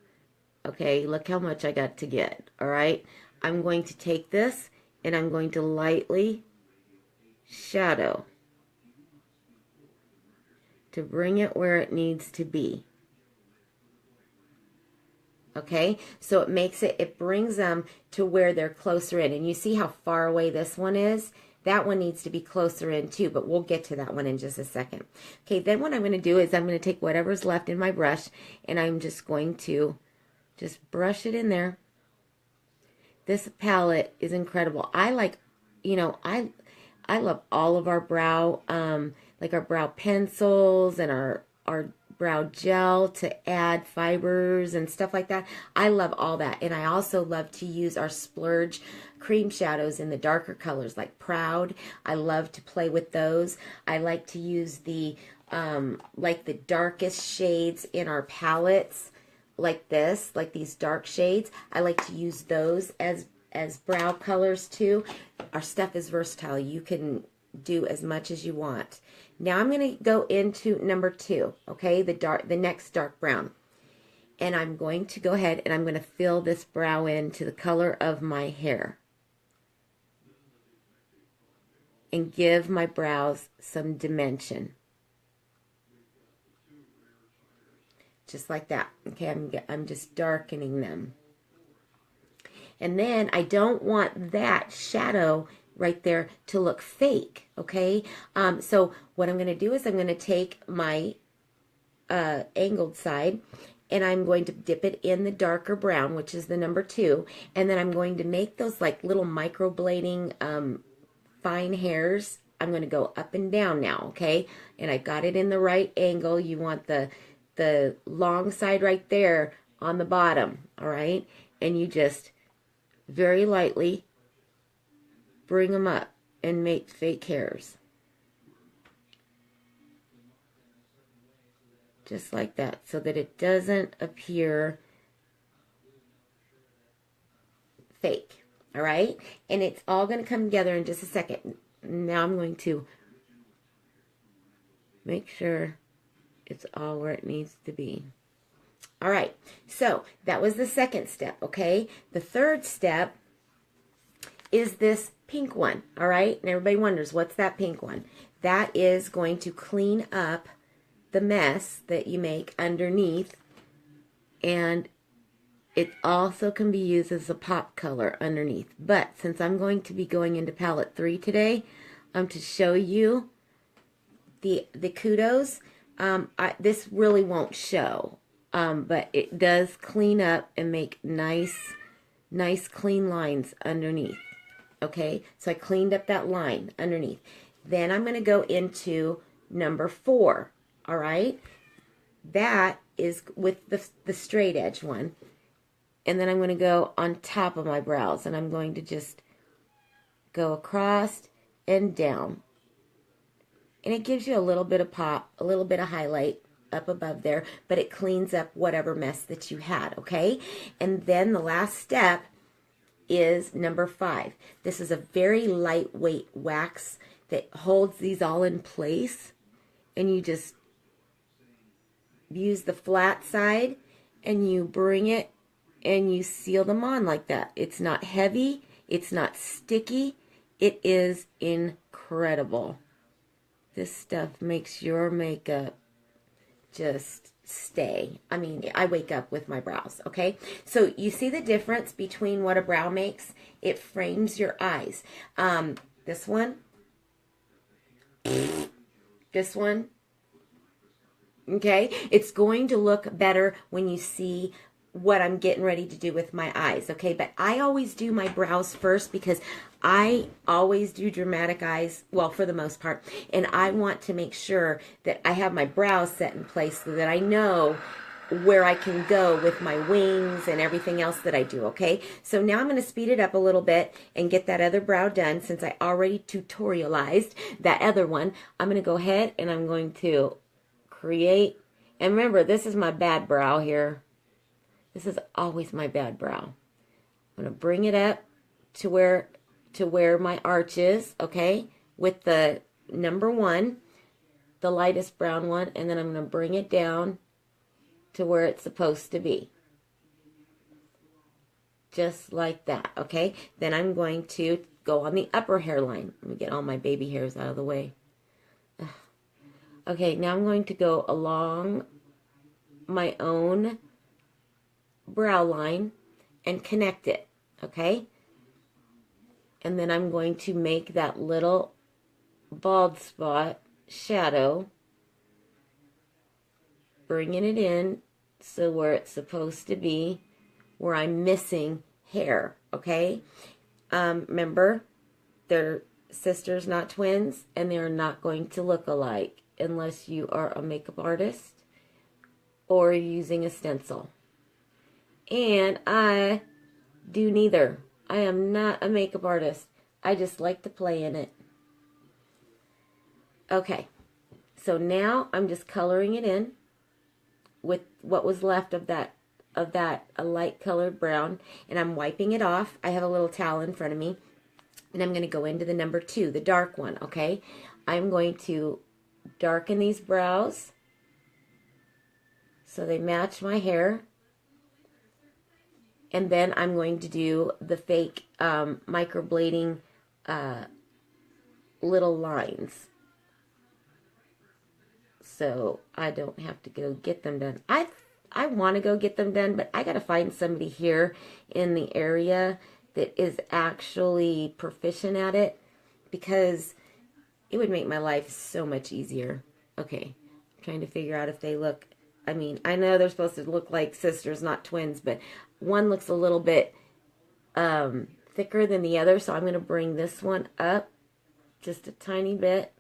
okay, look how much I got to get. All right? I'm going to take this and I'm going to lightly shadow to bring it where it needs to be. Okay, so it brings them to where they're closer in. And you see how far away this one is? That one needs to be closer in too, but we'll get to that one in just a second. Okay, then what I'm going to do is I'm going to take whatever's left in my brush and I'm just going to just brush it in there. This palette is incredible. I like, I love all of our brow, like our brow pencils and our brow gel to add fibers and stuff like that. I love all that. And I also love to use our splurge cream shadows in the darker colors like Proud. I love to play with those. I like to use the like the darkest shades in our palettes like this, like these dark shades. I like to use those as brow colors too. Our stuff is versatile. You can do as much as you want. Now I'm going to go into number 2, okay, the next dark brown. And I'm going to go ahead and I'm going to fill this brow in to the color of my hair. And give my brows some dimension. Just like that. Okay, I'm just darkening them. And then I don't want that shadow right there to look fake, okay? So what I'm going to do is I'm going to take my angled side and I'm going to dip it in the darker brown, which is the number 2, and then I'm going to make those like little microblading fine hairs. I'm going to go up and down now, okay? And I got it in the right angle. You want the long side right there on the bottom, all right? And you just very lightly bring them up and make fake hairs. Just like that, so that it doesn't appear fake. All right? And it's all going to come together in just a second. Now I'm going to Make sure it's all where it needs to be. All right, so that was the second step, okay? The third step is this pink one, all right? And everybody wonders, what's that pink one? That is going to clean up the mess that you make underneath, and it also can be used as a pop color underneath. But since I'm going to be going into palette 3 today, to show you the kudos, this really won't show. But it does clean up and make nice clean lines underneath. Okay, so I cleaned up that line underneath. Then I'm going to go into number 4. All right, that is with the straight edge one. And then I'm going to go on top of my brows, and I'm going to just go across and down. And it gives you a little bit of pop, a little bit of highlight up above there, but it cleans up whatever mess that you had, okay? And then the last step is number 5. This is a very lightweight wax that holds these all in place, and you just use the flat side and you bring it and you seal them on like that. It's not heavy, it's not sticky, it is incredible. This stuff makes your makeup just stay. I mean, I wake up with my brows, okay? So you see the difference between what a brow makes? It frames your eyes. This one, this one, okay? It's going to look better when you see what I'm getting ready to do with my eyes, okay? But I always do my brows first because I always do dramatic eyes, well, for the most part, and I want to make sure that I have my brows set in place so that I know where I can go with my wings and everything else that I do, okay? So now I'm going to speed it up a little bit and get that other brow done. Since I already tutorialized that other one, I'm going to go ahead and I'm going to create, and remember, this is my bad brow here. This is always my bad brow. I'm going to bring it up to where my arch is, okay, with the number 1, the lightest brown one, and then I'm going to bring it down to where it's supposed to be. Just like that, okay? Then I'm going to go on the upper hairline. Let me get all my baby hairs out of the way. Okay, now I'm going to go along my own brow line and connect it, okay? And then I'm going to make that little bald spot shadow, bringing it in so where it's supposed to be, where I'm missing hair, okay? Remember, they're sisters, not twins, and they're not going to look alike unless you are a makeup artist or using a stencil. And I do neither. I am not a makeup artist. I just like to play in it. Okay, so now I'm just coloring it in with what was left of that a light colored brown, and I'm wiping it off. I have a little towel in front of me, and I'm going to go into the number 2, the dark one, okay? I'm going to darken these brows so they match my hair. And then I'm going to do the fake microblading little lines. So I don't have to go get them done. I want to go get them done, but I got to find somebody here in the area that is actually proficient at it, because it would make my life so much easier. Okay, I'm trying to figure out if they look, I mean, I know they're supposed to look like sisters, not twins, but one looks a little bit thicker than the other, so I'm going to bring this one up just a tiny bit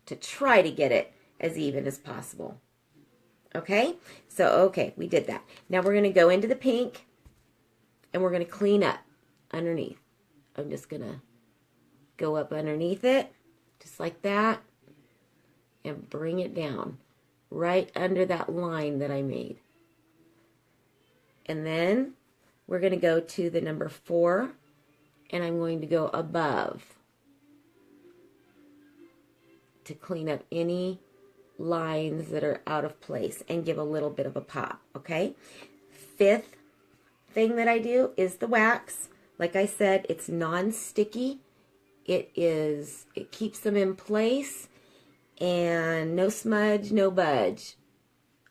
to try to get it as even as possible. Okay? So, okay, we did that. Now we're going to go into the pink, and we're going to clean up underneath. I'm just going to go up underneath it, just like that, and bring it down right under that line that I made. And then we're going to go to the number 4, and I'm going to go above. to clean up any lines that are out of place and give a little bit of a pop, okay? Fifth thing that I do is the wax. Like I said, it's non-sticky. It keeps them in place, and no smudge, no budge.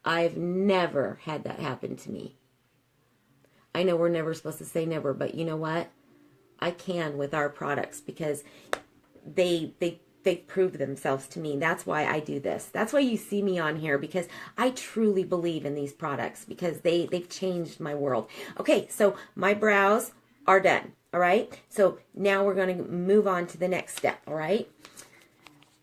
I've never had that happen to me. I know we're never supposed to say never, but you know what? I can with our products because they've proved themselves to me. That's why I do this. That's why you see me on here, because I truly believe in these products, because they've changed my world. Okay, so my brows are done. All right, so now we're going to move on to the next step. All right,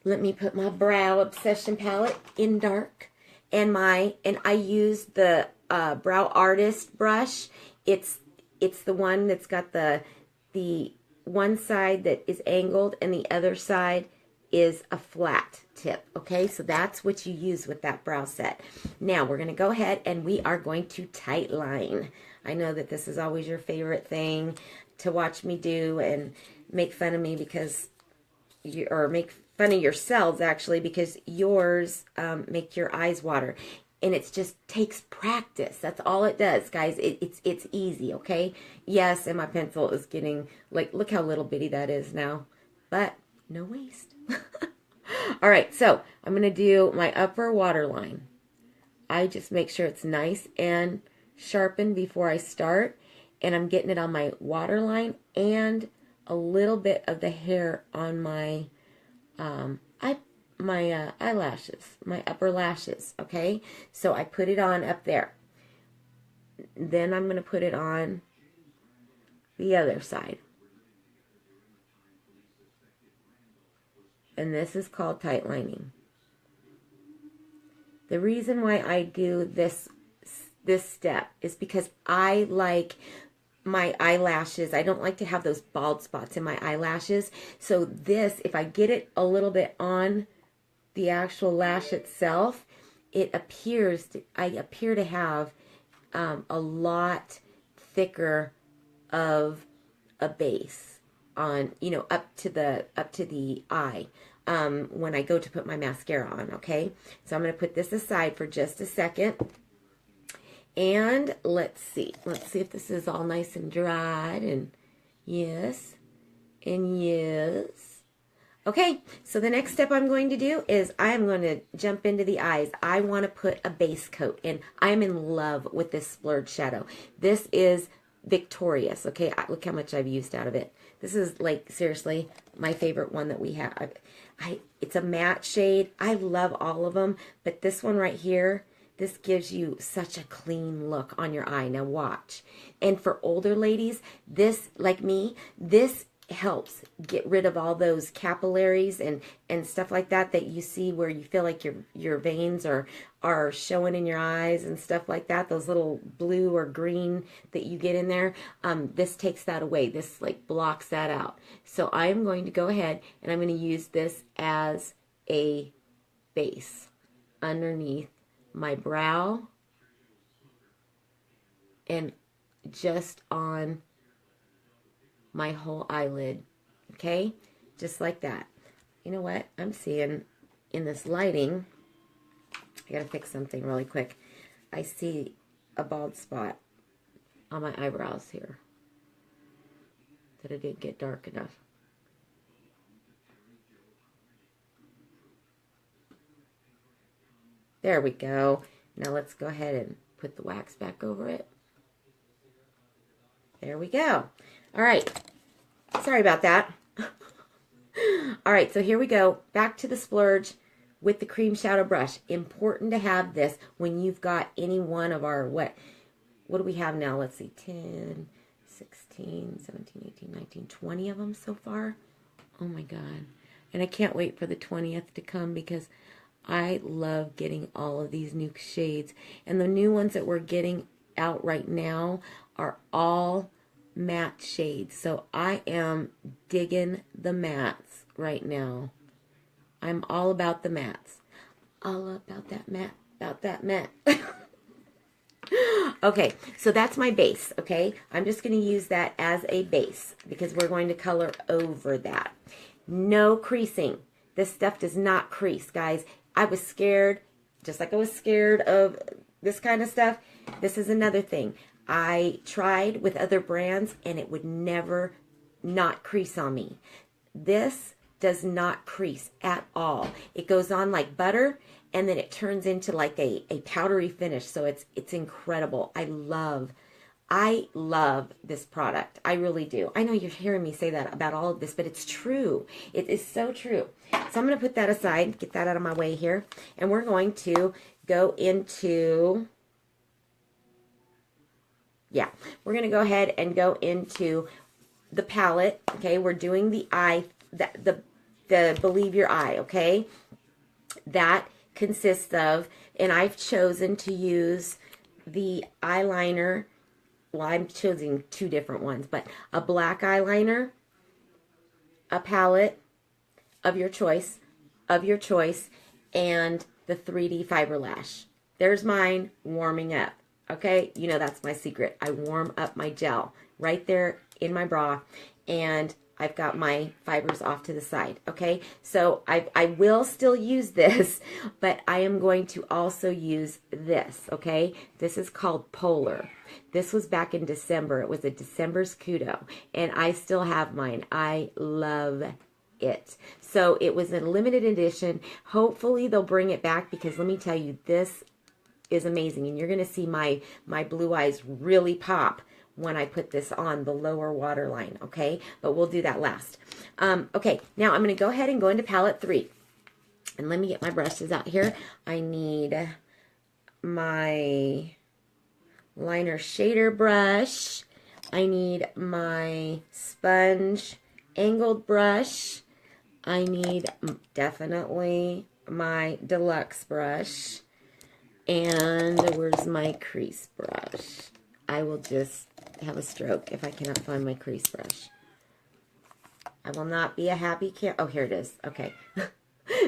let me put my Brow Obsession palette in dark, and I use the Brow Artist brush. It's the one that's got the one side that is angled and the other side is a flat tip. Okay, so that's what you use with that brow set. Now we're going to go ahead and we are going to tight line. I know that this is always your favorite thing to watch me do and make fun of me because or make fun of yourselves actually, because yours make your eyes water, and it just takes practice. That's all it does, guys. It's easy, okay? Yes, and my pencil is getting, like, look how little bitty that is now, but no waste. All right, so I'm gonna do my upper waterline. I just make sure it's nice and sharpened before I start. And I'm getting it on my waterline and a little bit of the hair on my eyelashes, my upper lashes, okay? So I put it on up there. Then I'm going to put it on the other side. And this is called tight lining. The reason why I do this step is because I like my eyelashes. I don't like to have those bald spots in my eyelashes. So this, if I get it a little bit on the actual lash itself, I appear to have a lot thicker of a base on, you know, up to the eye when I go to put my mascara on. Okay, so I'm going to put this aside for just a second. And let's see if this is all nice and dried, and yes, and yes. Okay, so the next step I'm going to do is I am going to jump into the eyes. I want to put a base coat, and I'm in love with this splurge shadow. This is Victorious, okay? Look how much I've used out of it. This is, like, seriously, my favorite one that we have. It's a matte shade. I love all of them, but this one right here, this gives you such a clean look on your eye. Now watch. And for older ladies, this, like me, this helps get rid of all those capillaries and stuff like that you see where you feel like your veins are showing in your eyes and stuff like that. Those little blue or green that you get in there. This takes that away. This like blocks that out. So I'm going to go ahead and I'm going to use this as a base underneath my brow and just on my whole eyelid, okay? Just like that. You know what? I'm seeing in this lighting, I gotta fix something really quick. I see a bald spot on my eyebrows here that I didn't get dark enough. There we go. Now let's go ahead and put the wax back over it. There we go. All right. Sorry about that. All right, so here we go. Back to the splurge with the cream shadow brush. Important to have this when you've got any one of our, what do we have now? Let's see, 10, 16, 17, 18, 19, 20 of them so far. Oh my God. And I can't wait for the 20th to come because I love getting all of these new shades. And the new ones that we're getting out right now are all matte shades. So I am digging the mattes right now. I'm all about the mattes. All about that matte. Okay, so that's my base, okay? I'm just going to use that as a base because we're going to color over that. No creasing. This stuff does not crease, guys. I was scared, just like I was scared of this kind of stuff. This is another thing. I tried with other brands and it would never not crease on me. This does not crease at all. It goes on like butter and then it turns into like a powdery finish. So it's incredible. I love this product. I really do. I know you're hearing me say that about all of this, but it's true. It is so true. So I'm going to put that aside, get that out of my way here. And we're going to go into, we're going to go ahead and go into the palette. Okay, we're doing the eye, the Believe Your Eye, okay? That consists of, and I've chosen to use the eyeliner. Well, I'm choosing two different ones, but a black eyeliner, a palette of your choice, and the 3D fiber lash. There's mine warming up, okay? You know that's my secret. I warm up my gel right there in my bra, and I've got my fibers off to the side, okay? So I will still use this, but I am going to also use this, okay? This is called Polar. This was back in December. It was a December's Kudo, and I still have mine. I love it. So it was a limited edition. Hopefully they'll bring it back because let me tell you, this is amazing, and you're going to see my blue eyes really pop when I put this on the lower waterline, okay? But we'll do that last. Okay, now I'm going to go ahead and go into palette 3. And let me get my brushes out here. I need my liner shader brush. I need my sponge angled brush. I need definitely my deluxe brush. And where's my crease brush? I will just have a stroke if I cannot find my crease brush. I will not be a happy camp. Oh, here it is. Okay.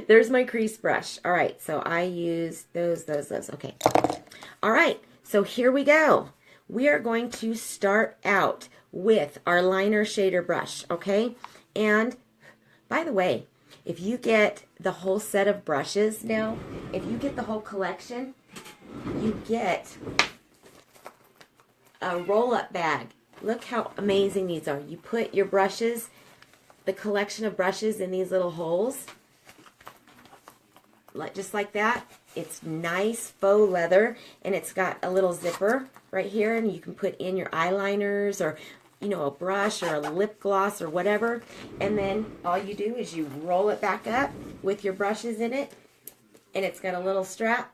There's my crease brush. All right. So I use those. Okay. All right. So here we go. We are going to start out with our liner shader brush. Okay. And by the way, if you get the whole set of brushes now, if you get the whole collection, you get a roll-up bag. Look how amazing these are. You put your brushes, the collection of brushes in these little holes, just like that. It's nice faux leather, and it's got a little zipper right here, and you can put in your eyeliners or, you know, a brush or a lip gloss or whatever. And then all you do is you roll it back up with your brushes in it, and it's got a little strap,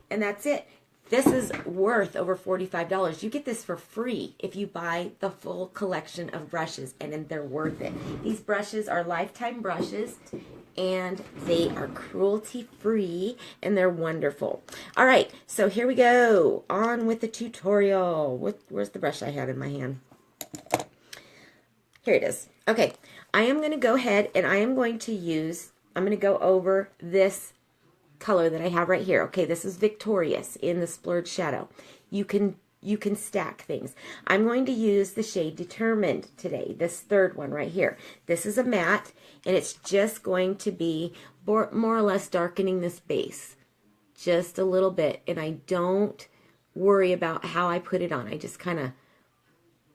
and that's it. This is worth over $45. You get this for free if you buy the full collection of brushes, and then they're worth it. These brushes are lifetime brushes, and they are cruelty-free, and they're wonderful. All right, so here we go. On with the tutorial. Where's the brush I had in my hand? Here it is. Okay, I am going to go ahead, and I am going to use, I'm going to go over this color that I have right here. Okay, this is Victorious in the Splurge Shadow. You can stack things. I'm going to use the shade Determined today, this third one right here. This is a matte, and it's just going to be more or less darkening this base just a little bit, and I don't worry about how I put it on. I just kind of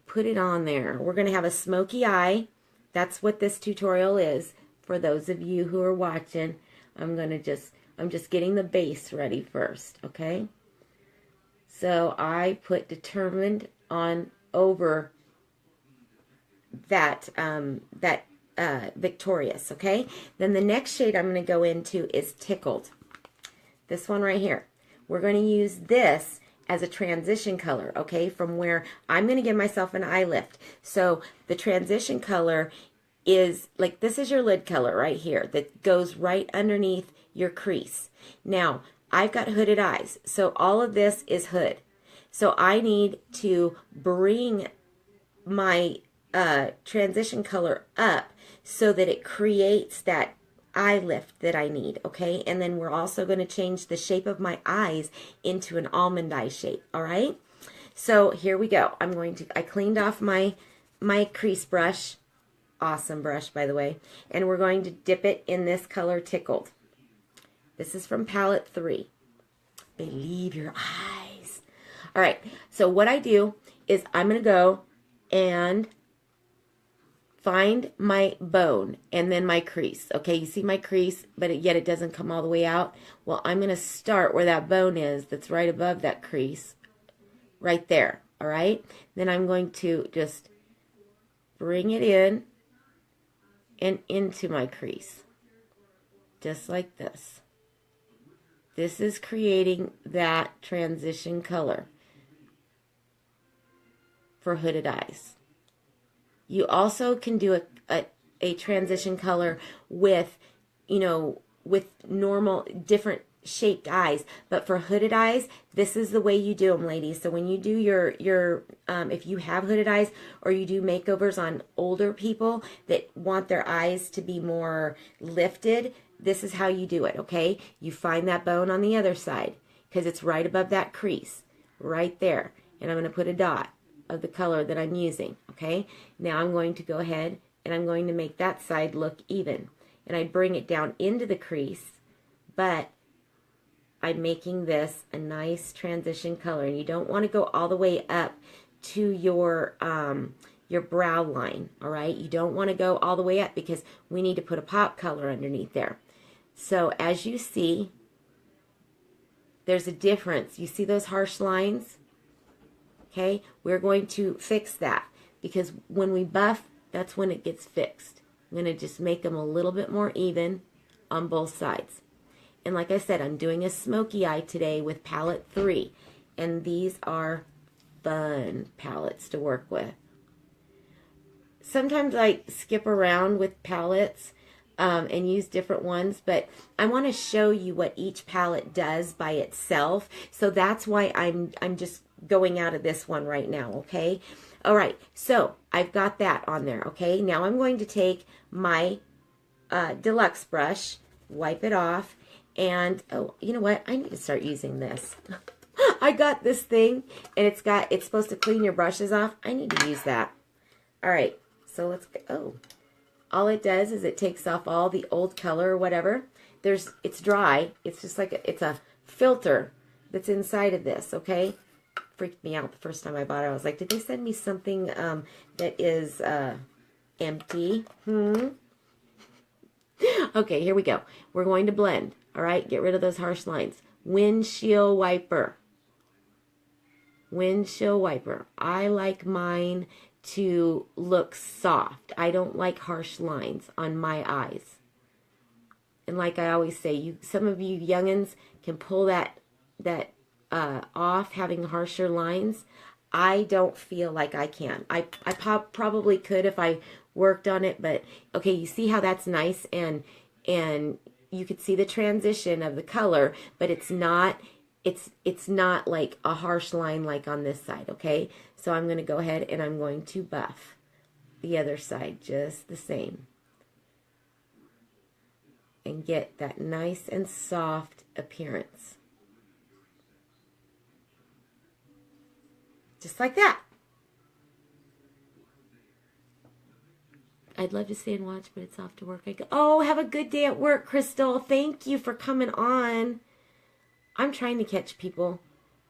put it on there. We're going to have a smoky eye. That's what this tutorial is for those of you who are watching. I'm just getting the base ready first, okay? So I put Determined on over that Victorious, okay? Then the next shade I'm going to go into is Tickled. This one right here. We're going to use this as a transition color, okay? From where I'm going to give myself an eye lift. So the transition color is, like, this is your lid color right here that goes right underneath your crease. Now, I've got hooded eyes, so all of this is hood. So I need to bring my transition color up so that it creates that eye lift that I need, okay? And then we're also going to change the shape of my eyes into an almond eye shape, all right? So here we go. I cleaned off my crease brush, awesome brush, by the way. And we're going to dip it in this color Tickled. This is from palette 3. Believe your eyes. All right, so what I do is I'm going to go and find my bone and then my crease. Okay, you see my crease, but yet it doesn't come all the way out. Well, I'm going to start where that bone is that's right above that crease, right there. All right, then I'm going to just bring it in and into my crease, just like this. This is creating that transition color for hooded eyes. You also can do a transition color with, you know, with normal, different shaped eyes. But for hooded eyes, this is the way you do them, ladies. So when you do your if you have hooded eyes or you do makeovers on older people that want their eyes to be more lifted, this is how you do it, okay? You find that bone on the other side because it's right above that crease, right there. And I'm going to put a dot of the color that I'm using, okay? Now I'm going to go ahead and I'm going to make that side look even. And I bring it down into the crease, but I'm making this a nice transition color. And you don't want to go all the way up to your brow line, all right? You don't want to go all the way up because we need to put a pop color underneath there. So as you see, there's a difference. You see those harsh lines? Okay, we're going to fix that because when we buff, that's when it gets fixed. I'm going to just make them a little bit more even on both sides. And like I said, I'm doing a smoky eye today with palette 3. And these are fun palettes to work with. Sometimes I skip around with palettes and use different ones, but I want to show you what each palette does by itself. So that's why I'm just going out of this one right now, okay? All right, so I've got that on there, okay? Now I'm going to take my deluxe brush, wipe it off, and oh, you know what? I need to start using this. I got this thing, and it's supposed to clean your brushes off. I need to use that. All right, so let's go. Oh, all it does is it takes off all the old color or whatever. It's dry. It's just like it's a filter that's inside of this, okay? Freaked me out the first time I bought it. I was like, did they send me something that is empty? Okay, here we go. We're going to blend. All right, get rid of those harsh lines. Windshield wiper. Windshield wiper. I like mine to look soft. I don't like harsh lines on my eyes. And like I always say, some of you youngins can pull that off, having harsher lines. I don't feel like I can. I probably could if I worked on it, but okay, you see how that's nice, and you could see the transition of the color, but it's not like a harsh line like on this side, okay? So I'm going to go ahead and I'm going to buff the other side just the same and get that nice and soft appearance. Just like that. I'd love to stay and watch, but it's off to work. Oh, have a good day at work, Crystal. Thank you for coming on. I'm trying to catch people.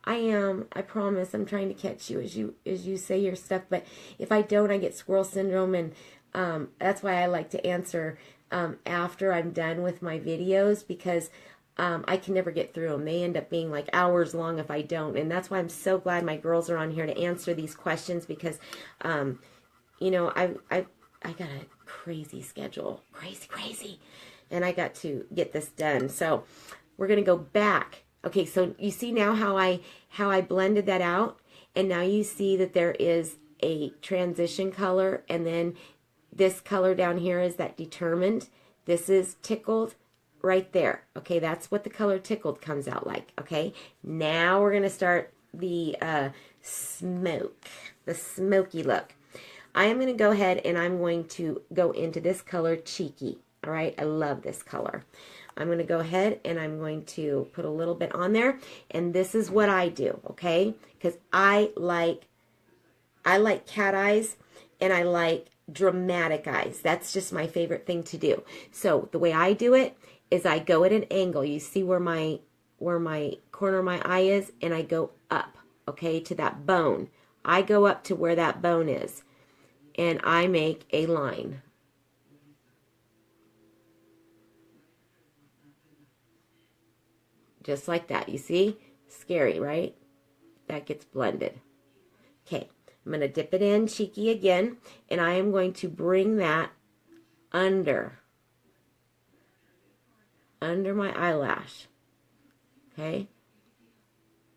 I am. I promise. I'm trying to catch you as you say your stuff. But if I don't, I get squirrel syndrome, and that's why I like to answer after I'm done with my videos, because I can never get through them. They end up being like hours long if I don't. And that's why I'm so glad my girls are on here to answer these questions, because, you know, I got a crazy schedule. Crazy. And I got to get this done. So we're going to go back. Okay, so you see now how I blended that out? And now you see that there is a transition color, and then this color down here is that determined. This is tickled right there. Okay, that's what the color tickled comes out like. Okay, now we're going to start the smoky look. I am going to go ahead and I'm going to go into this color Cheeky. All right, I love this color. I'm going to go ahead and I'm going to put a little bit on there, and this is what I do, okay? Because I like cat eyes, and I like dramatic eyes. That's just my favorite thing to do. So the way I do it is I go at an angle. You see where my corner of my eye is, and I go up, okay, to that bone. I go up to where that bone is, and I make a line. Just like that. You see? Scary, right? That gets blended. Okay, I'm going to dip it in cheeky again, and I am going to bring that under my eyelash. Okay?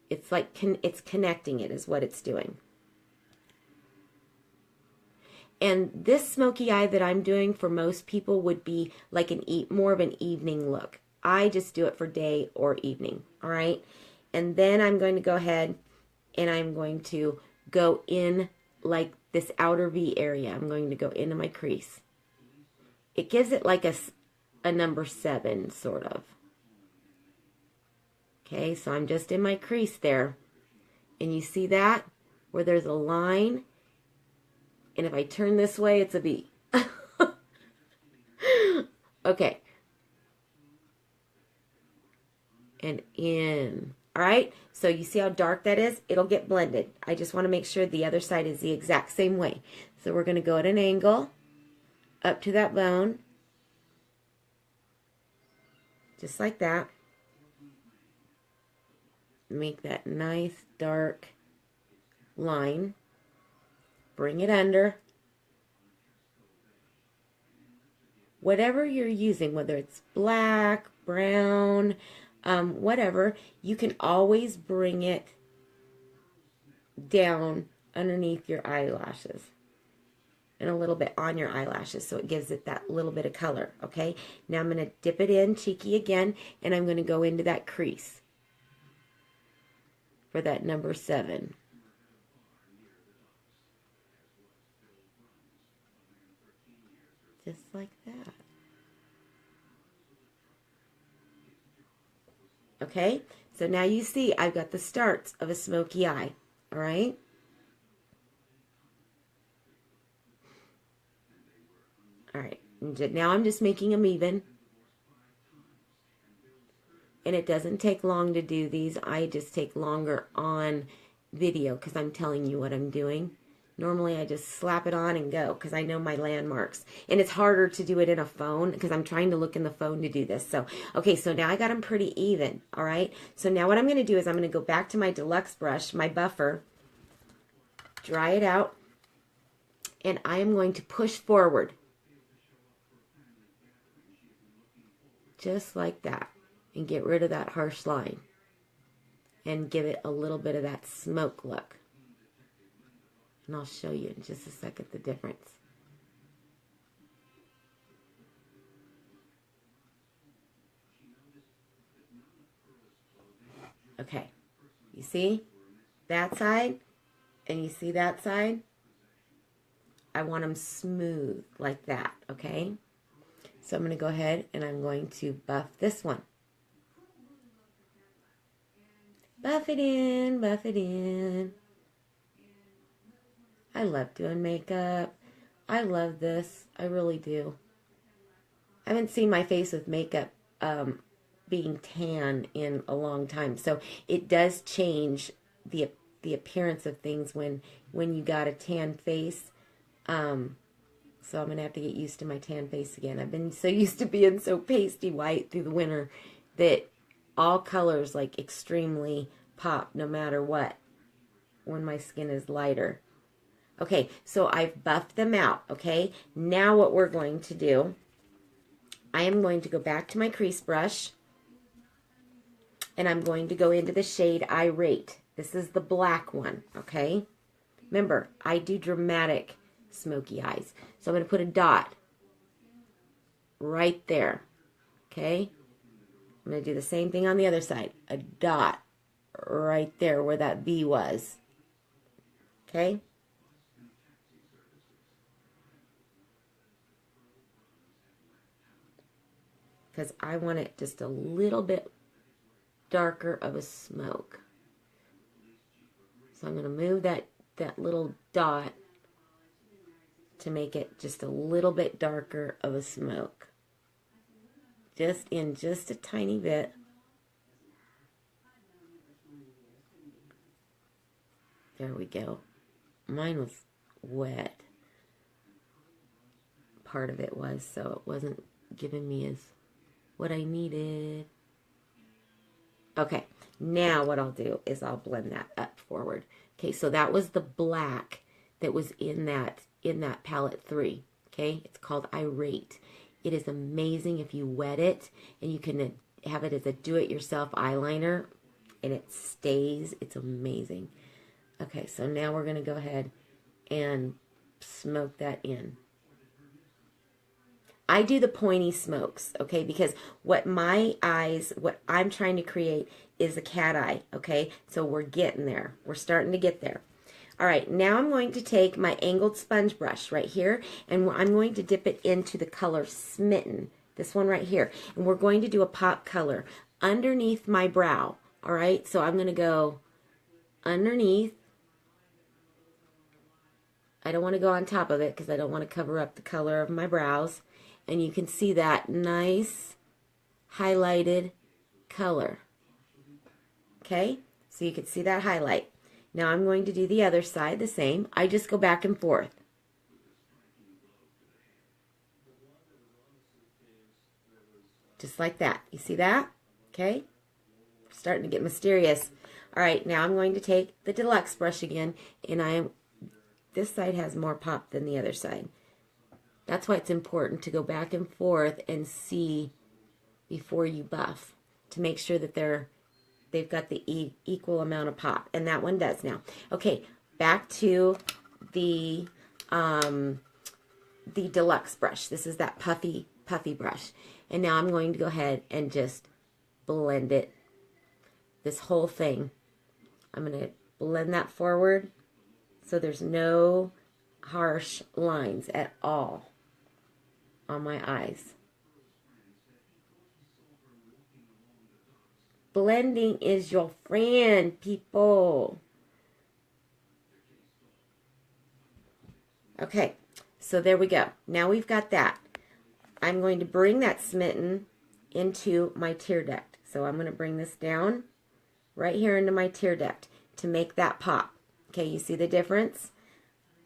It's like it's connecting it is what it's doing. And this smoky eye that I'm doing for most people would be like more of an evening look. I just do it for day or evening, all right? And then I'm going to go ahead and I'm going to go in like this outer V area. I'm going to go into my crease. It gives it like a number 7, sort of. Okay, so I'm just in my crease there. And you see that? Where there's a line. And if I turn this way, it's a V. Okay. And in. All right? So you see how dark that is? It'll get blended. I just want to make sure the other side is the exact same way. So we're going to go at an angle up to that bone. Just like that. Make that nice dark line. Bring it under. Whatever you're using, whether it's black, brown, whatever, you can always bring it down underneath your eyelashes and a little bit on your eyelashes so it gives it that little bit of color, okay? Now I'm going to dip it in cheeky again, and I'm going to go into that crease for that number 7. Just like that. Okay, so now you see I've got the starts of a smoky eye, all right? All right, now I'm just making them even. And it doesn't take long to do these. I just take longer on video because I'm telling you what I'm doing. Normally I just slap it on and go because I know my landmarks. And it's harder to do it in a phone because I'm trying to look in the phone to do this. So, okay, so now I got them pretty even, all right? So now what I'm going to do is I'm going to go back to my deluxe brush, my buffer, dry it out, and I am going to push forward. Just like that. And get rid of that harsh line. And give it a little bit of that smoke look. And I'll show you in just a second the difference. Okay. You see that side? And you see that side? I want them smooth like that, okay? So I'm going to go ahead and I'm going to buff this one. Buff it in, buff it in. I love doing makeup. I love this. I really do. I haven't seen my face with makeup being tan in a long time. So it does change the appearance of things when you got a tan face. So I'm going to have to get used to my tan face again. I've been so used to being so pasty white through the winter that all colors like extremely pop no matter what when my skin is lighter. Okay, so I've buffed them out, okay? Now what we're going to do, I am going to go back to my crease brush and I'm going to go into the shade Irate. This is the black one, okay? Remember, I do dramatic smoky eyes. So I'm going to put a dot right there, okay? I'm going to do the same thing on the other side. A dot right there where that V was, okay? Because I want it just a little bit darker of a smoke. So I'm going to move that little dot to make it just a little bit darker of a smoke. Just a tiny bit. There we go. Mine was wet. Part of it was, so it wasn't giving me as what I needed. Okay, now what I'll do is I'll blend that up forward. Okay, so that was the black that was in that palette 3. Okay, it's called Irate. It is amazing if you wet it, and you can have it as a do-it-yourself eyeliner, and it stays. It's amazing. Okay, so now we're going to go ahead and smoke that in. I do the pointy smokes, okay, because what I'm trying to create is a cat eye, okay? So we're getting there. We're starting to get there. All right, now I'm going to take my angled sponge brush right here, and I'm going to dip it into the color Smitten, this one right here. And we're going to do a pop color underneath my brow, all right? So I'm going to go underneath. I don't want to go on top of it because I don't want to cover up the color of my brows. And you can see that nice highlighted color. Okay, so you can see that highlight. Now I'm going to do the other side the same. I just go back and forth. Just like that. You see that? Okay, starting to get mysterious. All right, now I'm going to take the deluxe brush again, and this side has more pop than the other side. That's why it's important to go back and forth and see before you buff to make sure that they've got the equal amount of pop, and that one does now. Okay, back to the deluxe brush. This is that puffy brush, and now I'm going to go ahead and just blend it. This whole thing, I'm going to blend that forward so there's no harsh lines at all on my eyes. Blending is your friend, people. Okay, so there we go. Now we've got that. I'm going to bring that Smitten into my tear duct. So I'm going to bring this down right here into my tear duct to make that pop. Okay, you see the difference?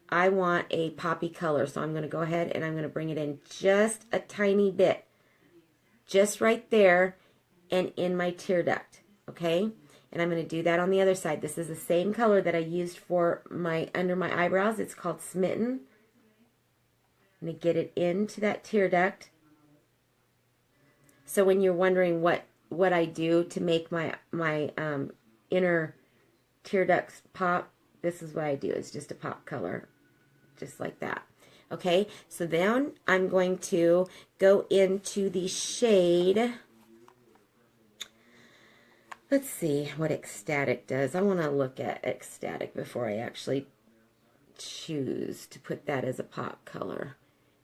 I want a poppy color, so I'm going to go ahead and I'm going to bring it in just a tiny bit. Just right there and in my tear duct, okay? And I'm going to do that on the other side. This is the same color that I used for my under my eyebrows. It's called Smitten. I'm going to get it into that tear duct. So when you're wondering what I do to make my inner tear ducts pop, this is what I do. It's just a pop color, just like that. Okay, so then I'm going to go into the shade. Let's see what Ecstatic does. I want to look at Ecstatic before I actually choose to put that as a pop color.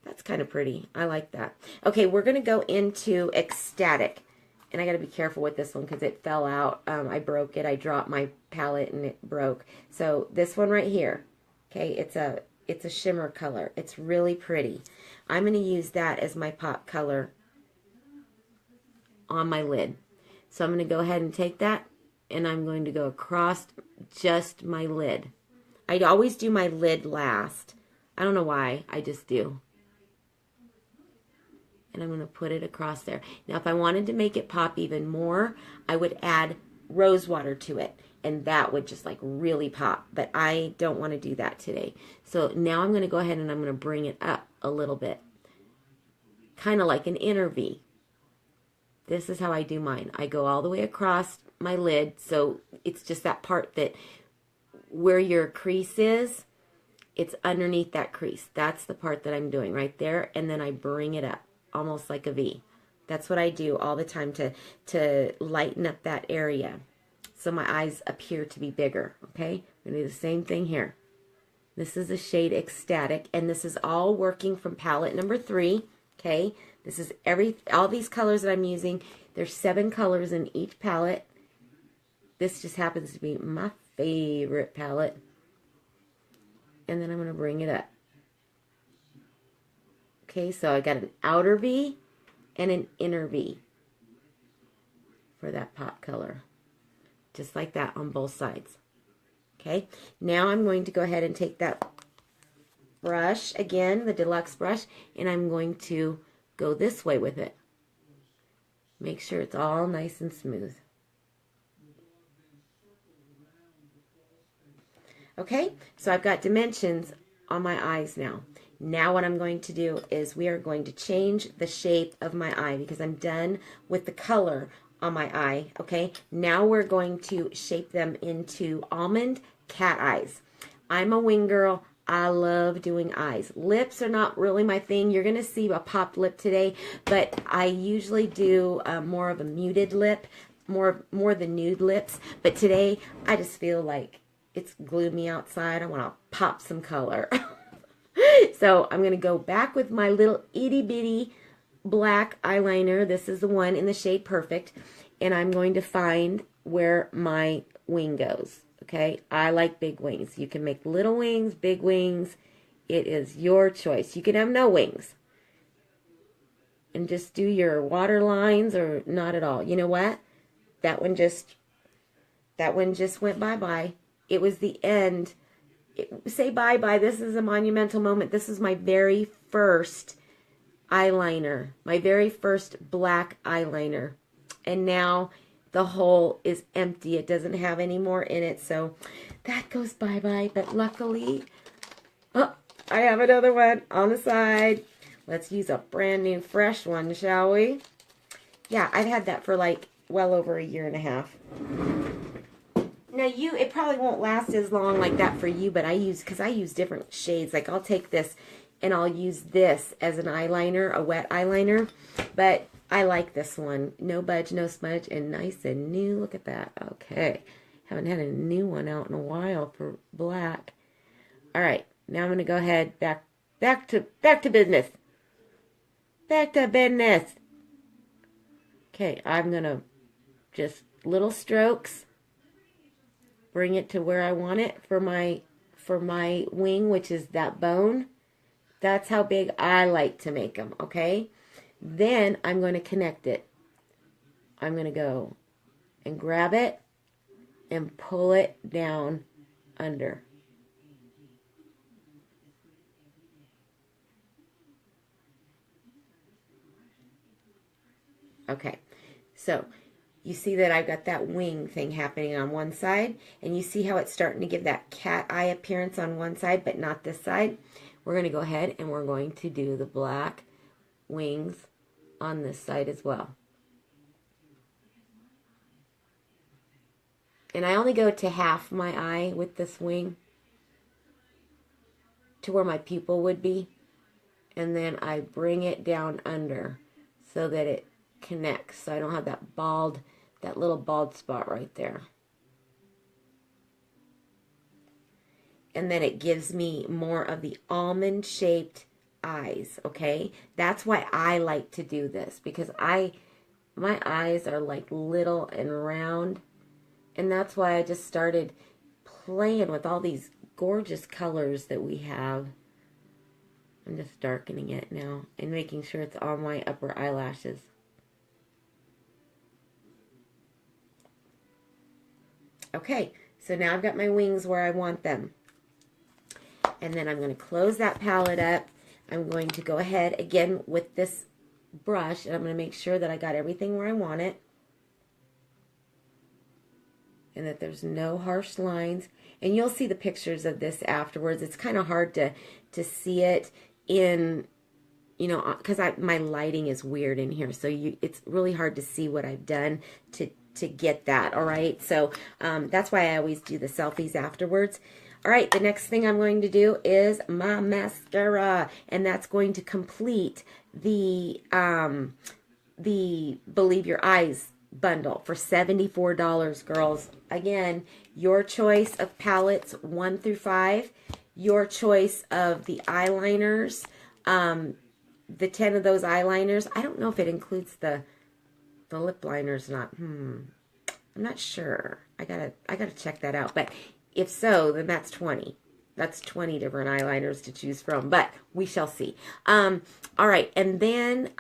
That's kind of pretty. I like that. Okay, we're going to go into Ecstatic. And I got to be careful with this one because it fell out. I broke it. I dropped my palette and it broke. So this one right here, okay, it's a shimmer color. It's really pretty. I'm going to use that as my pop color on my lid. So I'm going to go ahead and take that and I'm going to go across just my lid. I always do my lid last. I don't know why. I just do. And I'm going to put it across there. Now, if I wanted to make it pop even more, I would add rose water to it. And that would just like really pop. But I don't want to do that today. So now I'm going to go ahead and I'm going to bring it up a little bit. Kind of like an inner V. This is how I do mine. I go all the way across my lid. So it's just that part that where your crease is, it's underneath that crease. That's the part that I'm doing right there. And then I bring it up. Almost like a V. That's what I do all the time to lighten up that area so my eyes appear to be bigger. Okay, I'm going to do the same thing here. This is the shade Ecstatic, and this is all working from palette number 3. Okay, this is all these colors that I'm using. There's 7 colors in each palette. This just happens to be my favorite palette. And then I'm going to bring it up. Okay, so I got an outer V and an inner V for that pop color. Just like that on both sides. Okay, now I'm going to go ahead and take that brush, again, the deluxe brush, and I'm going to go this way with it. Make sure it's all nice and smooth. Okay, so I've got dimensions on my eyes now. Now what I'm going to do is we are going to change the shape of my eye because I'm done with the color on my eye. Okay, now we're going to shape them into almond cat eyes. I'm a wing girl. I love doing eyes. Lips are not really my thing. You're going to see a popped lip today, but I usually do more of a muted lip, more the nude lips. But today, I just feel like it's gloomy outside. I want to pop some color. So I'm going to go back with my little itty bitty black eyeliner. This is the one in the shade Perfect. And I'm going to find where my wing goes. Okay, I like big wings. You can make little wings, big wings. It is your choice. You can have no wings. And just do your water lines or not at all. You know what? That one just went bye-bye. It was the end. Say bye-bye. This is a monumental moment. This is my very first eyeliner. My very first black eyeliner. And now the hole is empty. It doesn't have any more in it. So that goes bye-bye. But luckily, oh, I have another one on the side. Let's use a brand new fresh one, shall we? Yeah, I've had that for like well over a year and a half. Now it probably won't last as long like that for you, but because I use different shades. Like I'll take this and I'll use this as an eyeliner, a wet eyeliner. But I like this one. No budge, no smudge, and nice and new. Look at that. Okay. Haven't had a new one out in a while for black. All right. Now I'm going to go ahead back to business. Back to business. Okay, I'm going to just little strokes. Bring it to where I want it for my wing, which is that bone. That's how big I like to make them, okay? Then I'm going to connect it. I'm going to go and grab it and pull it down under. Okay, so you see that I've got that wing thing happening on one side, and you see how it's starting to give that cat eye appearance on one side, but not this side. We're going to go ahead and we're going to do the black wings on this side as well. And I only go to half my eye with this wing to where my pupil would be. And then I bring it down under so that it connects. So I don't have that little bald spot right there. And then it gives me more of the almond-shaped eyes, okay? That's why I like to do this, because my eyes are like little and round, and that's why I just started playing with all these gorgeous colors that we have. I'm just darkening it now and making sure it's on my upper eyelashes. Okay, so now I've got my wings where I want them. And then I'm going to close that palette up. I'm going to go ahead again with this brush, and I'm going to make sure that I got everything where I want it. And that there's no harsh lines. And you'll see the pictures of this afterwards. It's kind of hard to see it in, you know, because my lighting is weird in here. So it's really hard to see what I've done to get that, all right? So that's why I always do the selfies afterwards. All right, the next thing I'm going to do is my mascara, and that's going to complete the Believe Your Eyes bundle for $74, girls. Again, your choice of palettes 1 through 5, your choice of the eyeliners, the 10 of those eyeliners. I don't know if it includes the lip liners or not. I'm not sure. I gotta check that out. But if so, then that's 20. That's 20 different eyeliners to choose from, but we shall see. All right, and then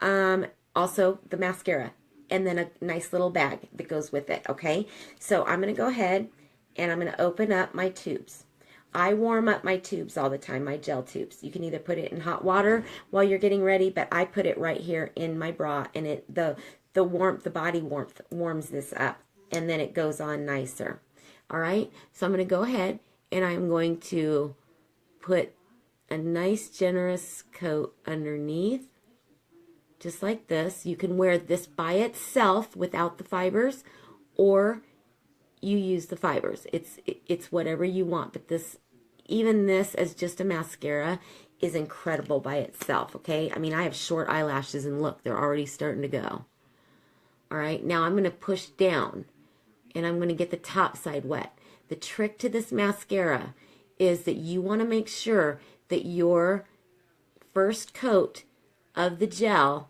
also the mascara, and then a nice little bag that goes with it, okay? So I'm going to go ahead and I'm going to open up my tubes. I warm up my tubes all the time, my gel tubes. You can either put it in hot water while you're getting ready, but I put it right here in my bra, and the warmth, the body warmth warms this up, and then it goes on nicer. All right, so I'm going to go ahead and I'm going to put a nice generous coat underneath, just like this. You can wear this by itself without the fibers, or you use the fibers. It's whatever you want, but even this as just a mascara is incredible by itself, okay? I mean, I have short eyelashes, and look, they're already starting to go. All right, now I'm going to push down, and I'm going to get the top side wet. The trick to this mascara is that you want to make sure that your first coat of the gel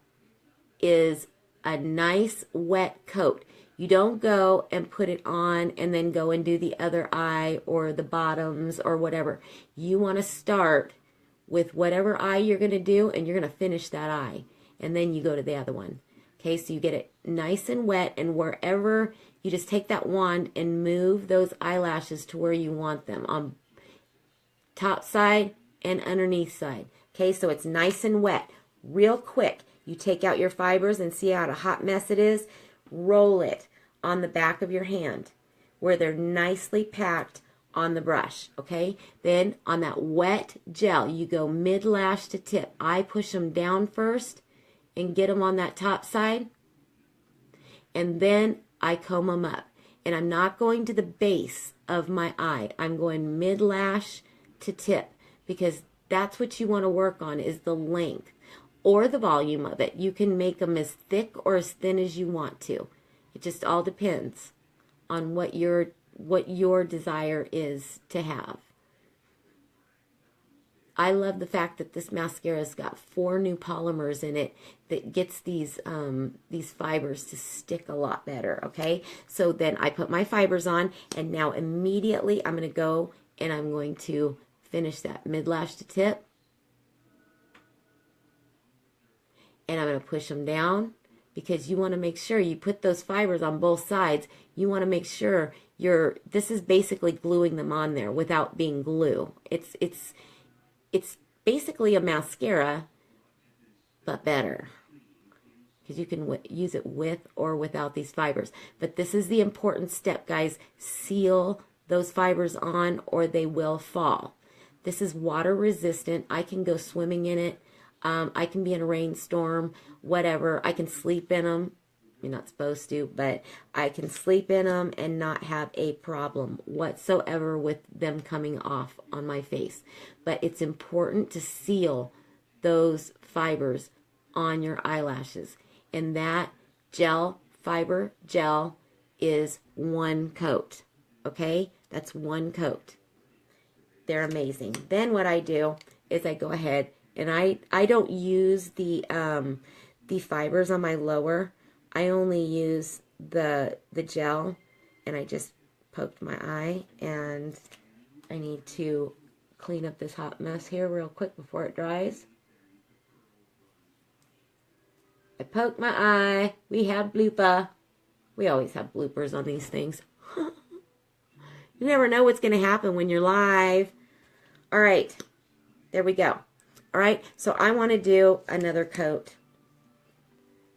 is a nice wet coat. You don't go and put it on and then go and do the other eye or the bottoms or whatever. You want to start with whatever eye you're going to do, and you're going to finish that eye. And then you go to the other one. Okay, so you get it nice and wet, and wherever, you just take that wand and move those eyelashes to where you want them, on top side and underneath side. Okay, so it's nice and wet. Real quick, you take out your fibers and see how a hot mess it is. Roll it on the back of your hand where they're nicely packed on the brush, okay? Then on that wet gel, you go mid-lash to tip. I push them down first and get them on that top side, and then I comb them up. And I'm not going to the base of my eye. I'm going mid-lash to tip, because that's what you want to work on, is the length or the volume of it. You can make them as thick or as thin as you want to. It just all depends on what your desire is to have. I love the fact that this mascara's got 4 new polymers in it that gets these fibers to stick a lot better, okay? So then I put my fibers on, and now immediately I'm going to go and I'm going to finish that mid-lash to tip. And I'm going to push them down, because you want to make sure you put those fibers on both sides. You want to make sure this is basically gluing them on there without being glue. It's basically a mascara, but better, because you can use it with or without these fibers. But this is the important step, guys. Seal those fibers on, or they will fall. This is water resistant. I can go swimming in it. I can be in a rainstorm, whatever. I can sleep in them. You're not supposed to, but I can sleep in them and not have a problem whatsoever with them coming off on my face. But it's important to seal those fibers on your eyelashes. And that fiber gel is 1 coat. Okay? That's 1 coat. They're amazing. Then what I do is I go ahead, and I don't use the fibers on my lower. I only use the gel, and I just poked my eye, and I need to clean up this hot mess here real quick before it dries. I poked my eye. We have blooper. We always have bloopers on these things. You never know what's going to happen when you're live. All right, there we go. All right, so I want to do another coat.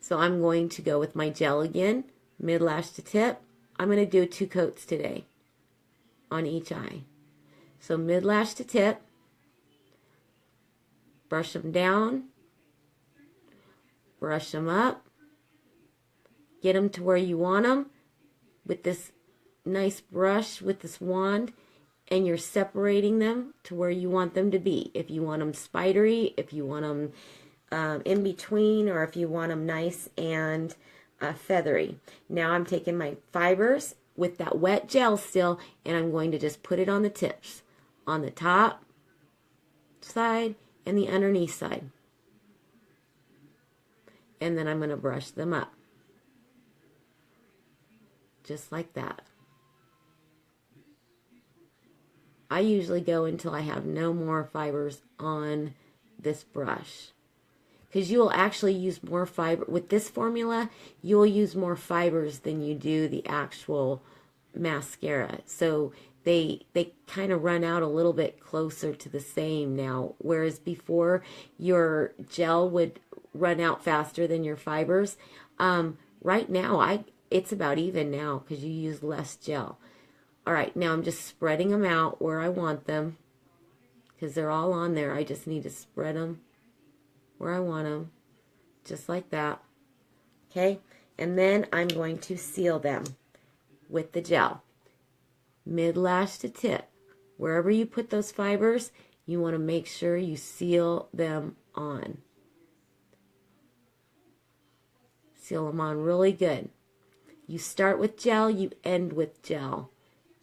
So I'm going to go with my gel again, mid-lash to tip. I'm going to do 2 coats today on each eye. So mid-lash to tip, brush them down, brush them up, get them to where you want them with this nice brush, with this wand, and you're separating them to where you want them to be. If you want them spidery, if you want them in between, or if you want them nice and feathery. Now I'm taking my fibers with that wet gel still, and I'm going to just put it on the tips, on the top side and the underneath side. And then I'm going to brush them up. Just like that. I usually go until I have no more fibers on this brush. Because you will actually use more fiber. With this formula, you'll use more fibers than you do the actual mascara. So they kind of run out a little bit closer to the same now. Whereas before, your gel would run out faster than your fibers. Right now, it's about even now because you use less gel. All right, now I'm just spreading them out where I want them because they're all on there. I just need to spread them where I want them, just like that. Okay, and then I'm going to seal them with the gel. Mid-lash to tip. Wherever you put those fibers, you want to make sure you seal them on. Seal them on really good. You start with gel, you end with gel.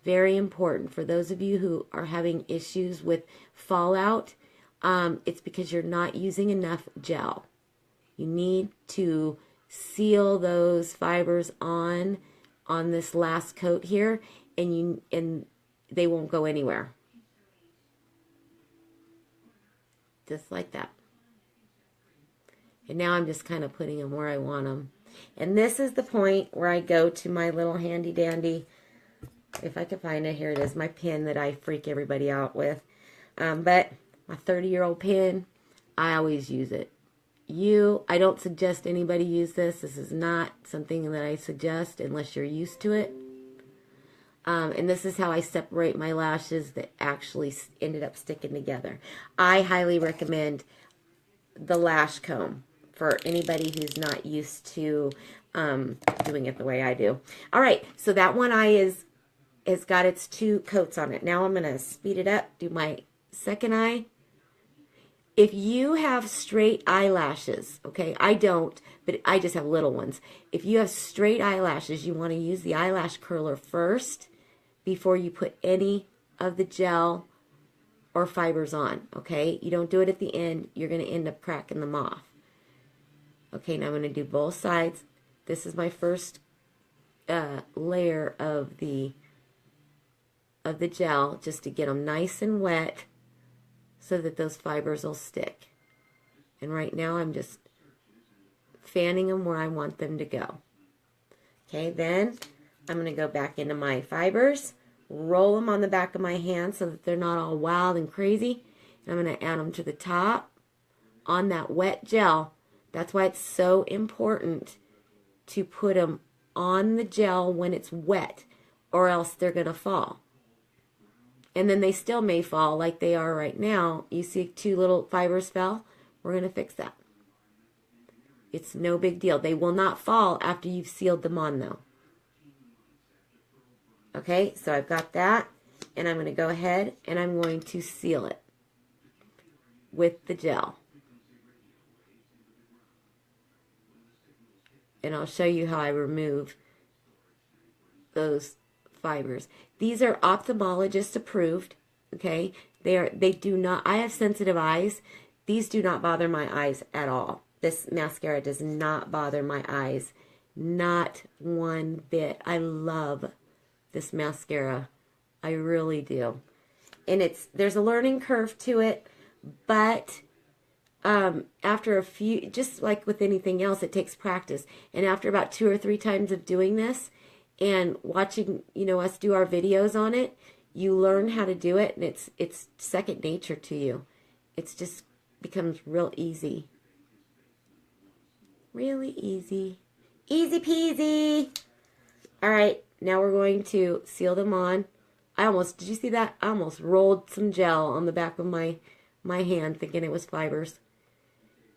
Very important for those of you who are having issues with fallout. It's because you're not using enough gel. You need to seal those fibers on this last coat here, and they won't go anywhere. Just like that. And now I'm just kind of putting them where I want them. And this is the point where I go to my little handy dandy, if I can find it, here it is, my pen that I freak everybody out with. But my 30-year-old pen, I always use it. I don't suggest anybody use this. This is not something that I suggest unless you're used to it. And this is how I separate my lashes that actually ended up sticking together. I highly recommend the lash comb for anybody who's not used to doing it the way I do. All right, so that one eye has got its 2 coats on it. Now I'm going to speed it up, do my second eye. If you have straight eyelashes, okay, I don't, but I just have little ones. If you have straight eyelashes, you want to use the eyelash curler first before you put any of the gel or fibers on, okay? You don't do it at the end. You're going to end up cracking them off. Okay, now I'm going to do both sides. This is my first layer of the gel, just to get them nice and wet so that those fibers will stick. And right now I'm just fanning them where I want them to go. Okay, then I'm going to go back into my fibers, roll them on the back of my hand so that they're not all wild and crazy. And I'm going to add them to the top on that wet gel. That's why it's so important to put them on the gel when it's wet, or else they're going to fall. And then they still may fall like they are right now. You see 2 little fibers fell? We're going to fix that. It's no big deal. They will not fall after you've sealed them on, though. Okay, so I've got that. And I'm going to go ahead and I'm going to seal it with the gel. And I'll show you how I remove those fibers. These are ophthalmologist approved, okay? They do not, I have sensitive eyes. These do not bother my eyes at all. This mascara does not bother my eyes. Not one bit. I love this mascara. I really do. And there's a learning curve to it, but after a few, just like with anything else, it takes practice. And after about 2 or 3 times of doing this and watching, us do our videos on it, you learn how to do it, and it's second nature to you. It's just becomes real easy. Really easy. Easy peasy. All right, now we're going to seal them on. Did you see that? I almost rolled some gel on the back of my hand thinking it was fibers.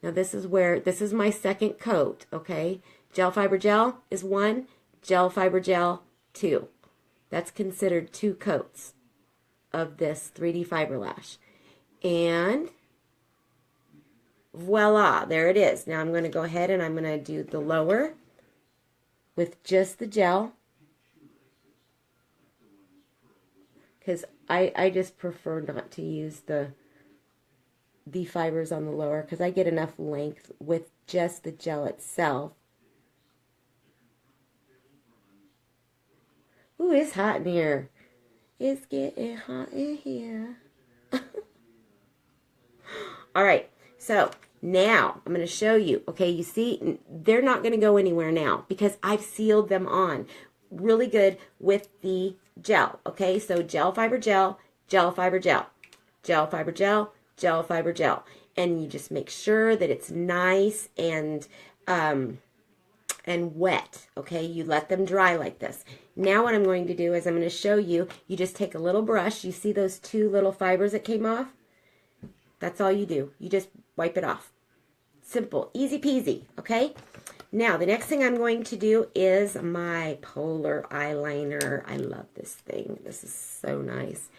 Now this is my second coat, okay? Gel fiber gel is 1, gel fiber gel 2. That's considered 2 coats of this 3D fiber lash. And voila, there it is. Now I'm going to go ahead and I'm going to do the lower with just the gel, because I just prefer not to use the fibers on the lower, because I get enough length with just the gel itself. Ooh, it's hot in here. It's getting hot in here. All right, so now I'm going to show you. Okay, you see, they're not going to go anywhere now because I've sealed them on really good with the gel. Okay, so gel fiber gel, gel fiber gel, gel fiber gel, gel fiber gel. And you just make sure that it's nice and wet. Okay, you let them dry like this. Now what I'm going to do is I'm going to show you. You just take a little brush. You see those two little fibers that came off? That's all you do. You just wipe it off. Simple, easy peasy, okay? Now, the next thing I'm going to do is my Polar eyeliner. I love this thing. This is so nice.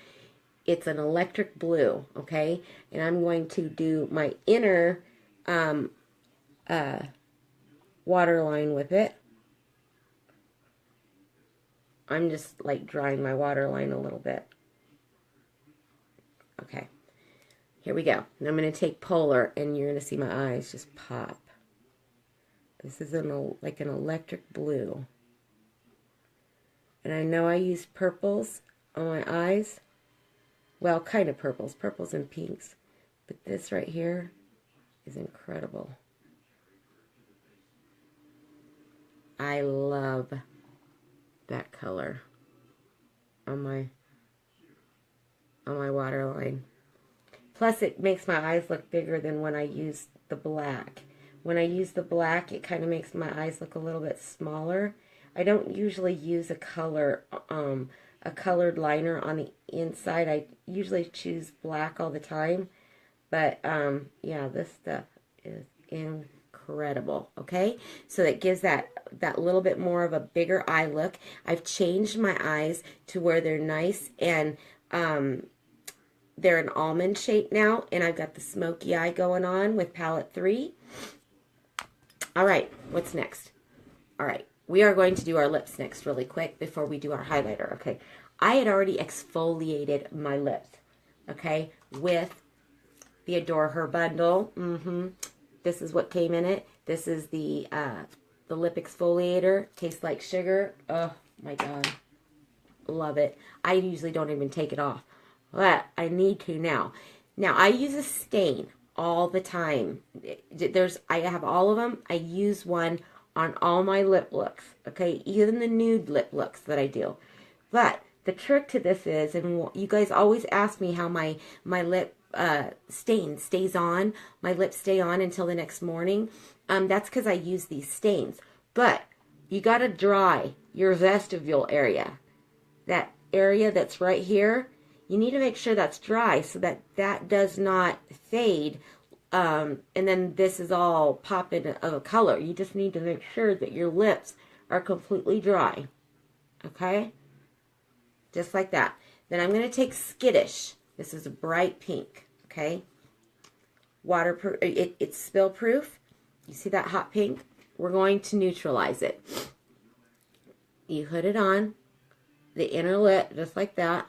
It's an electric blue, okay? And I'm going to do my inner waterline with it. I'm just like drying my waterline a little bit. Okay. Here we go. Now I'm going to take Polar, and you're going to see my eyes just pop. This is like an electric blue. And I know I used purples on my eyes. Well, kind of purples and pinks. But this right here is incredible. I love that color on my waterline. Plus, it makes my eyes look bigger than when I use the black. When I use the black, it kind of makes my eyes look a little bit smaller. I don't usually use a colored liner on the inside. I usually choose black all the time. But, yeah, this stuff is incredible, okay? So it gives that little bit more of a bigger eye look. I've changed my eyes to where they're nice and, they're an almond shape now, and I've got the smoky eye going on with palette 3. All right, what's next? All right, we are going to do our lips next really quick before we do our highlighter, okay? I had already exfoliated my lips, okay, with the Adore Her bundle. This is what came in it. This is the lip exfoliator. Tastes like sugar. Oh, my God. Love it. I usually don't even take it off. But I need to now. Now, I use a stain all the time. I have all of them. I use one on all my lip looks. Okay, even the nude lip looks that I do. But the trick to this is, and you guys always ask me how my lip stain stays on. My lips stay on until the next morning. That's because I use these stains. But you got to dry your vestibule area. That area that's right here. You need to make sure that's dry so that that does not fade, and then this is all popping of a color. You just need to make sure that your lips are completely dry, okay? Just like that. Then I'm going to take Skittish. This is a bright pink, okay? Waterproof. It's spill proof. You see that hot pink? We're going to neutralize it. You put it on the inner lip just like that.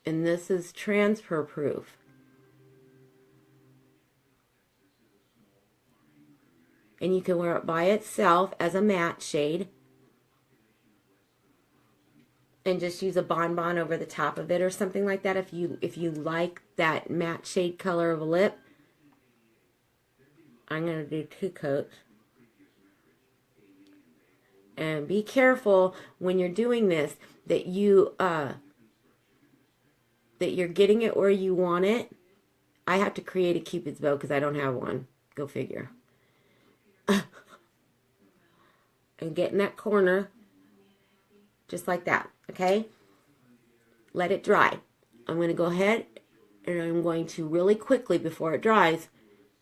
And this is transfer proof. And you can wear it by itself as a matte shade. And just use a bonbon over the top of it or something like that if you like that matte shade color of a lip. I'm going to do 2 coats. And be careful when you're doing this that you're getting it where you want it. I have to create a Cupid's bow because I don't have one. Go figure. And get in that corner just like that, okay? Let it dry. I'm going to go ahead and I'm going to really quickly before it dries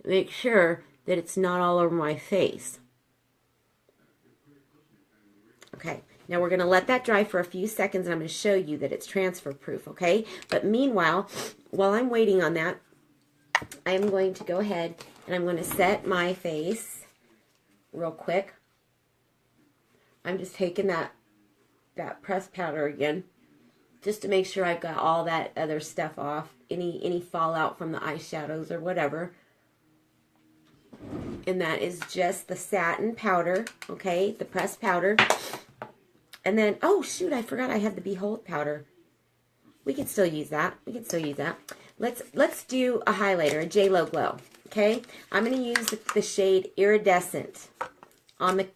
make sure that it's not all over my face. Okay. Now we're going to let that dry for a few seconds, and I'm going to show you that it's transfer proof, okay? But meanwhile, while I'm waiting on that, I'm going to go ahead and I'm going to set my face real quick. I'm just taking that pressed powder again, just to make sure I've got all that other stuff off, any fallout from the eyeshadows or whatever. And that is just the satin powder, okay? The pressed powder. And then, oh shoot, I forgot I had the Behold powder. We can still use that. We can still use that. Let's do a highlighter, a J-Lo Glow. Okay, I'm going to use the shade Iridescent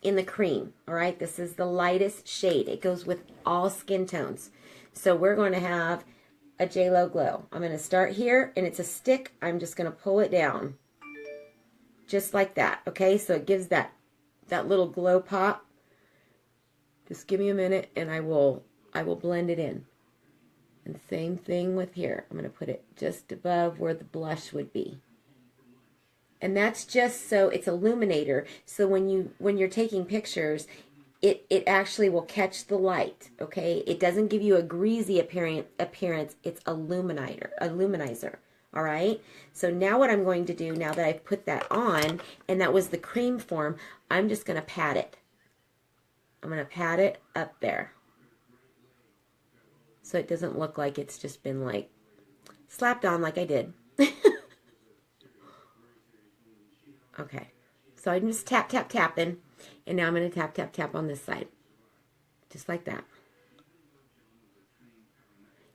in the cream. All right, this is the lightest shade. It goes with all skin tones. So we're going to have a J-Lo Glow. I'm going to start here, and it's a stick. I'm just going to pull it down, just like that. Okay, so it gives that little glow pop. Just give me a minute, and I will blend it in. And same thing with here. I'm going to put it just above where the blush would be. And that's just so it's illuminator. So when you're taking pictures, it actually will catch the light. Okay, it doesn't give you a greasy appearance. It's illuminizer. All right. So now what I'm going to do, now that I've put that on, and that was the cream form, I'm just going to pat it. I'm going to pat it up there, so it doesn't look like it's just been like slapped on like I did. Okay, so I'm just tapping, and now I'm going to tap on this side, just like that.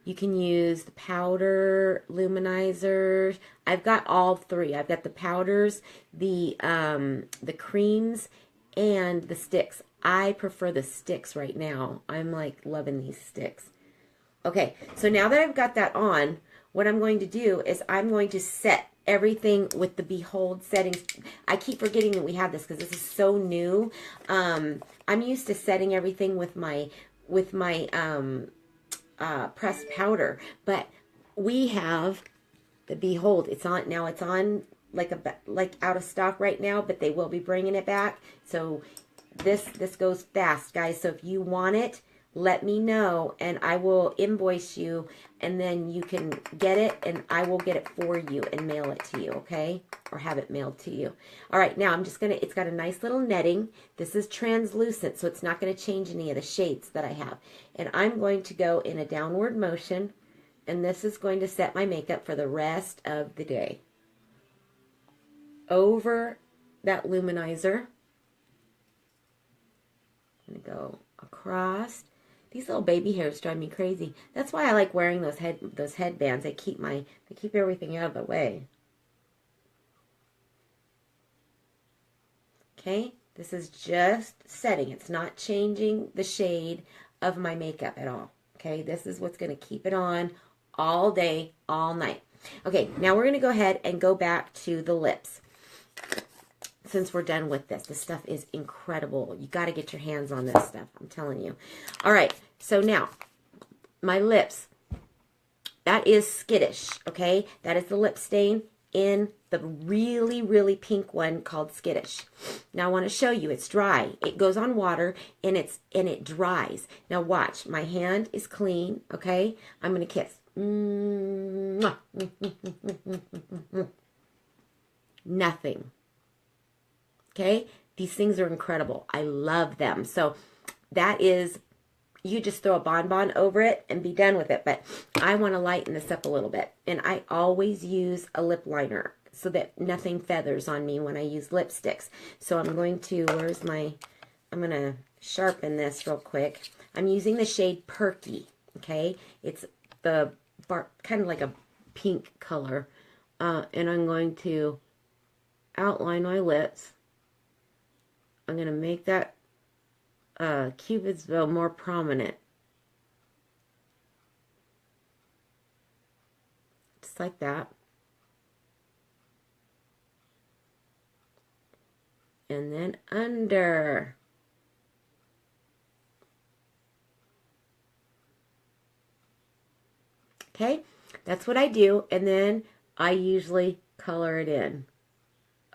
You can use the powder, luminizers. I've got all three. I've got the powders, the creams, and the sticks. I prefer the sticks right now. I'm like loving these sticks. Okay, so now that I've got that on, what I'm going to do is I'm going to set everything with the Behold settings. I keep forgetting that we have this because this is so new. I'm used to setting everything with my pressed powder, but we have the Behold. It's on now. It's on like out of stock right now, but they will be bringing it back. So this goes fast, guys. So if you want it, let me know, and I will invoice you, and then you can get it, and I will get it for you and mail it to you, okay? Or have it mailed to you. All right, now I'm just going to, it's got a nice little netting. This is translucent, so it's not going to change any of the shades that I have. And I'm going to go in a downward motion, and this is going to set my makeup for the rest of the day. Over that luminizer. I'm going to go across. These little baby hairs drive me crazy. That's why I like wearing those headbands. They keep everything out of the way. Okay, this is just setting. It's not changing the shade of my makeup at all. Okay, this is what's going to keep it on all day, all night. Okay, now we're going to go ahead and go back to the lips. Since we're done with this. This stuff is incredible. You got to get your hands on this stuff. I'm telling you. All right. So now, my lips. That is Skittish. Okay? That is the lip stain in the really, really pink one called Skittish. Now, I want to show you. It's dry. It goes on water, and it dries. Now, watch. My hand is clean. Okay? I'm going to kiss. Nothing. Okay, these things are incredible. I love them. So that is, you just throw a bonbon over it and be done with it. But I want to lighten this up a little bit. And I always use a lip liner so that nothing feathers on me when I use lipsticks. So I'm going to, I'm going to sharpen this real quick. I'm using the shade Perky. Okay, it's the kind of like a pink color. And I'm going to outline my lips. I'm going to make that Cupid's bow more prominent. Just like that. And then under. Okay, that's what I do. And then I usually color it in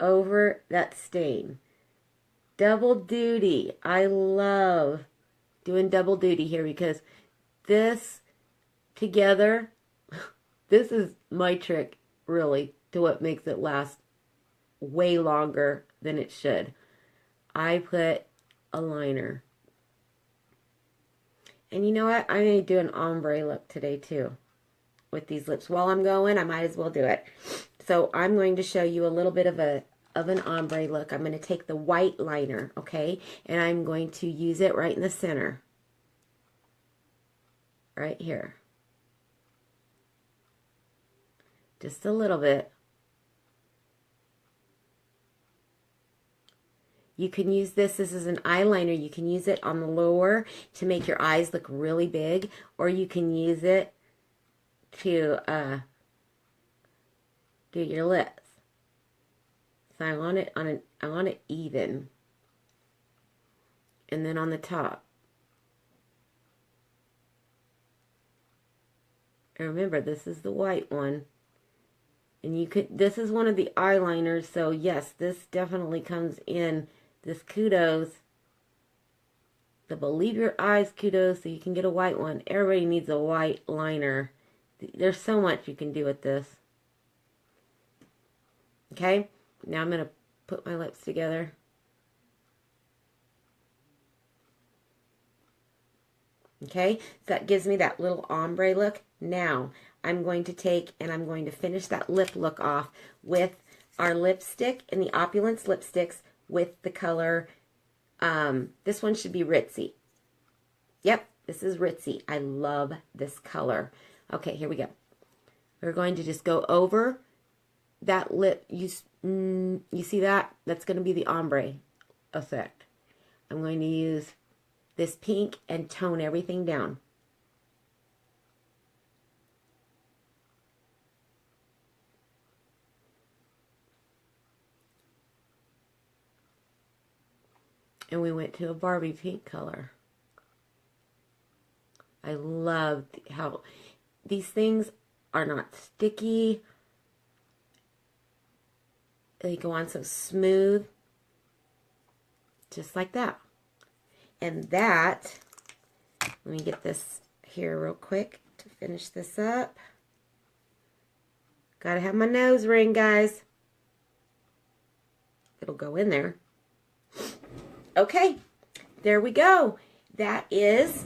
over that stain. Double duty. I love doing double duty here because this together, this is my trick really to what makes it last way longer than it should. I put a liner. And you know what? I'm going to do an ombre look today too with these lips. While I'm going, I might as well do it. So I'm going to show you a little bit of an ombre look. I'm going to take the white liner, okay, and I'm going to use it right in the center. right here. Just a little bit. You can use this as an eyeliner. You can use it on the lower to make your eyes look really big, or you can use it to do your lips. So I want it I want it even, and then on the top. And remember, this is the white one, and you could. This is one of the eyeliners, so yes, this definitely comes in. This kudos, the Believe Your Eyes kudos, so you can get a white one. Everybody needs a white liner. There's so much you can do with this. Okay, now I'm going to put my lips together. Okay, so that gives me that little ombre look. Now, I'm going to take and I'm going to finish that lip look off with our lipstick and the Opulence lipsticks with the color, this one should be Ritzy. Yep, this is Ritzy. I love this color. Okay, here we go. We're going to just go over that lip. You see that? That's going to be the ombre effect. I'm going to use this pink and tone everything down. And we went to a Barbie pink color. I love how these things are not sticky. They go on so smooth. Just like that. And that, let me get this here real quick to finish this up. Gotta have my nose ring, guys. It'll go in there. Okay, there we go. That is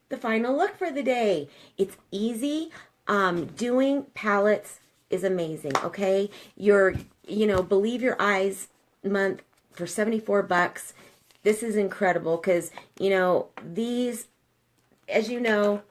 the final look for the day. It's easy. Doing palettes is amazing, okay? Believe Your Eyes month for 74 bucks. This is incredible because, these, as you know,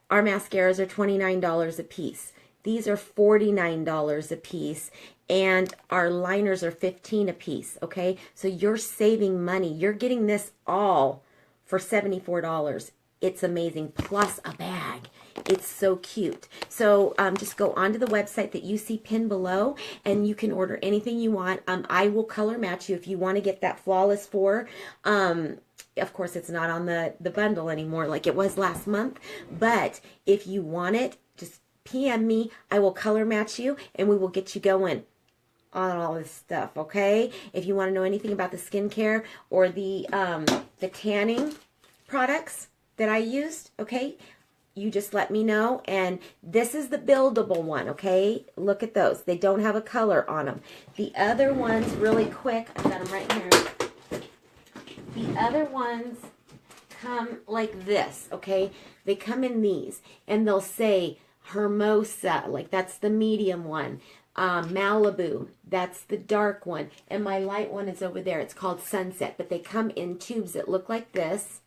our mascaras are $29 a piece. These are $49 a piece, and our liners are $15 a piece, okay? So you're saving money. You're getting this all for $74. It's amazing, plus a bag. It's so cute. So just go onto the website that you see pinned below, and you can order anything you want. I will color match you if you want to get that Flawless 4. Of course, it's not on the bundle anymore like it was last month, but if you want it, just PM me. I will color match you, and we will get you going on all this stuff, okay? If you want to know anything about the skincare or the tanning products that I used, okay, you just let me know. And this is the buildable one, okay? Look at those. They don't have a color on them. The other ones, really quick, I've got them right here. The other ones come like this, okay? They come in these, and they'll say Hermosa, like that's the medium one. Malibu, that's the dark one. And my light one is over there. It's called Sunset, but they come in tubes that look like this.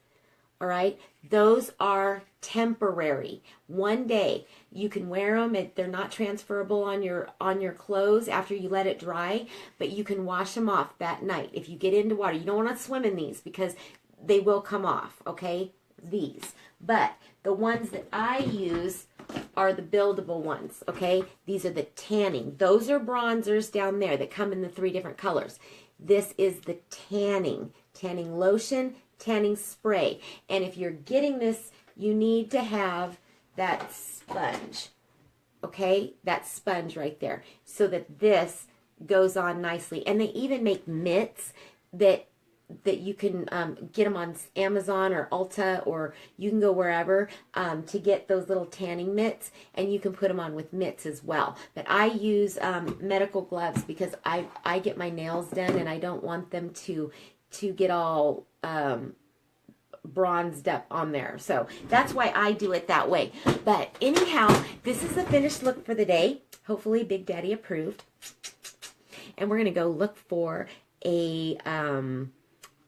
All right, those are temporary. One day you can wear them. They're not transferable on your clothes after you let it dry, but you can wash them off that night. If you get into water, you don't want to swim in these because they will come off, okay? These. But the ones that I use are the buildable ones, okay? These are the tanning. Those are bronzers down there that come in the 3 different colors. This is the tanning lotion, tanning spray. And if you're getting this, you need to have that sponge, okay? That sponge right there, so that this goes on nicely. And they even make mitts that you can get them on Amazon or Ulta, or you can go wherever to get those little tanning mitts, and you can put them on with mitts as well. But I use medical gloves because I get my nails done, and I don't want them to get all bronzed up on there. So that's why I do it that way. But anyhow, this is the finished look for the day. Hopefully Big Daddy approved. And we're going to go look for a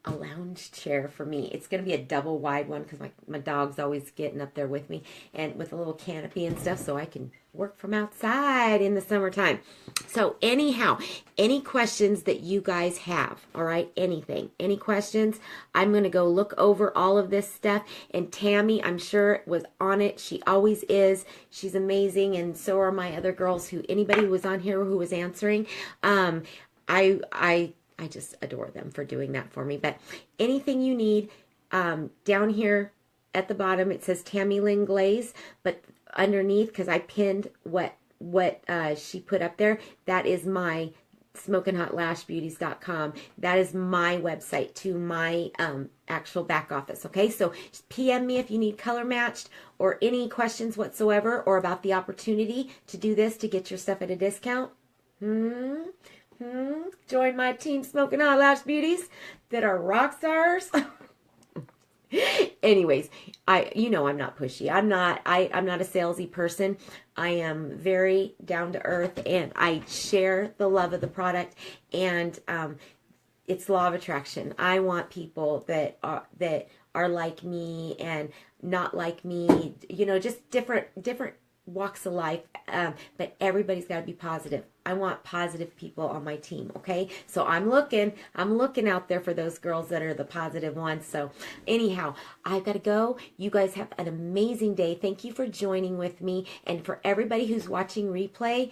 a lounge chair for me. It's going to be a double wide one because my dog's always getting up there with me, and with a little canopy and stuff so I can work from outside in the summertime. So anyhow, any questions that you guys have, all right, anything, any questions, I'm going to go look over all of this stuff. And Tammy, I'm sure, was on it. She always is. She's amazing, and so are my other girls. Anybody who was on here who was answering, I just adore them for doing that for me. But anything you need, down here at the bottom it says Tammy Lynn Glaze, but underneath, because I pinned what she put up there, that is my SmokingHotLashBeauties.com. That is my website to my actual back office. Okay, so just PM me if you need color matched or any questions whatsoever, or about the opportunity to do this to get your stuff at a discount. Join my team, Smoking Hot Lash Beauties, that are rock stars. Anyways, I'm not pushy. I'm not a salesy person. I am very down to earth, and I share the love of the product, and it's law of attraction. I want people that are like me and not like me, just different walks of life, but everybody's got to be positive. I want positive people on my team, okay? So I'm looking out there for those girls that are the positive ones. So anyhow, I've got to go. You guys have an amazing day. Thank you for joining with me. And for everybody who's watching replay,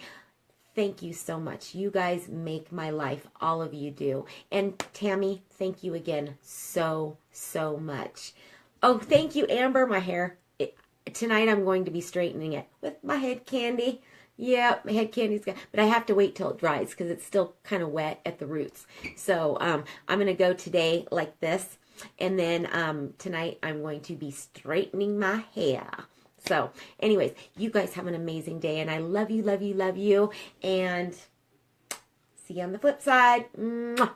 thank you so much. You guys make my life. All of you do. And Tammy, thank you again so much. Oh, thank you, Amber. My hair. Tonight I'm going to be straightening it with my head candy. Yeah, my head candy's got, but I have to wait till it dries because it's still kind of wet at the roots. So I'm going to go today like this, and then tonight I'm going to be straightening my hair. So anyways, you guys have an amazing day, and I love you, and see you on the flip side. Mwah.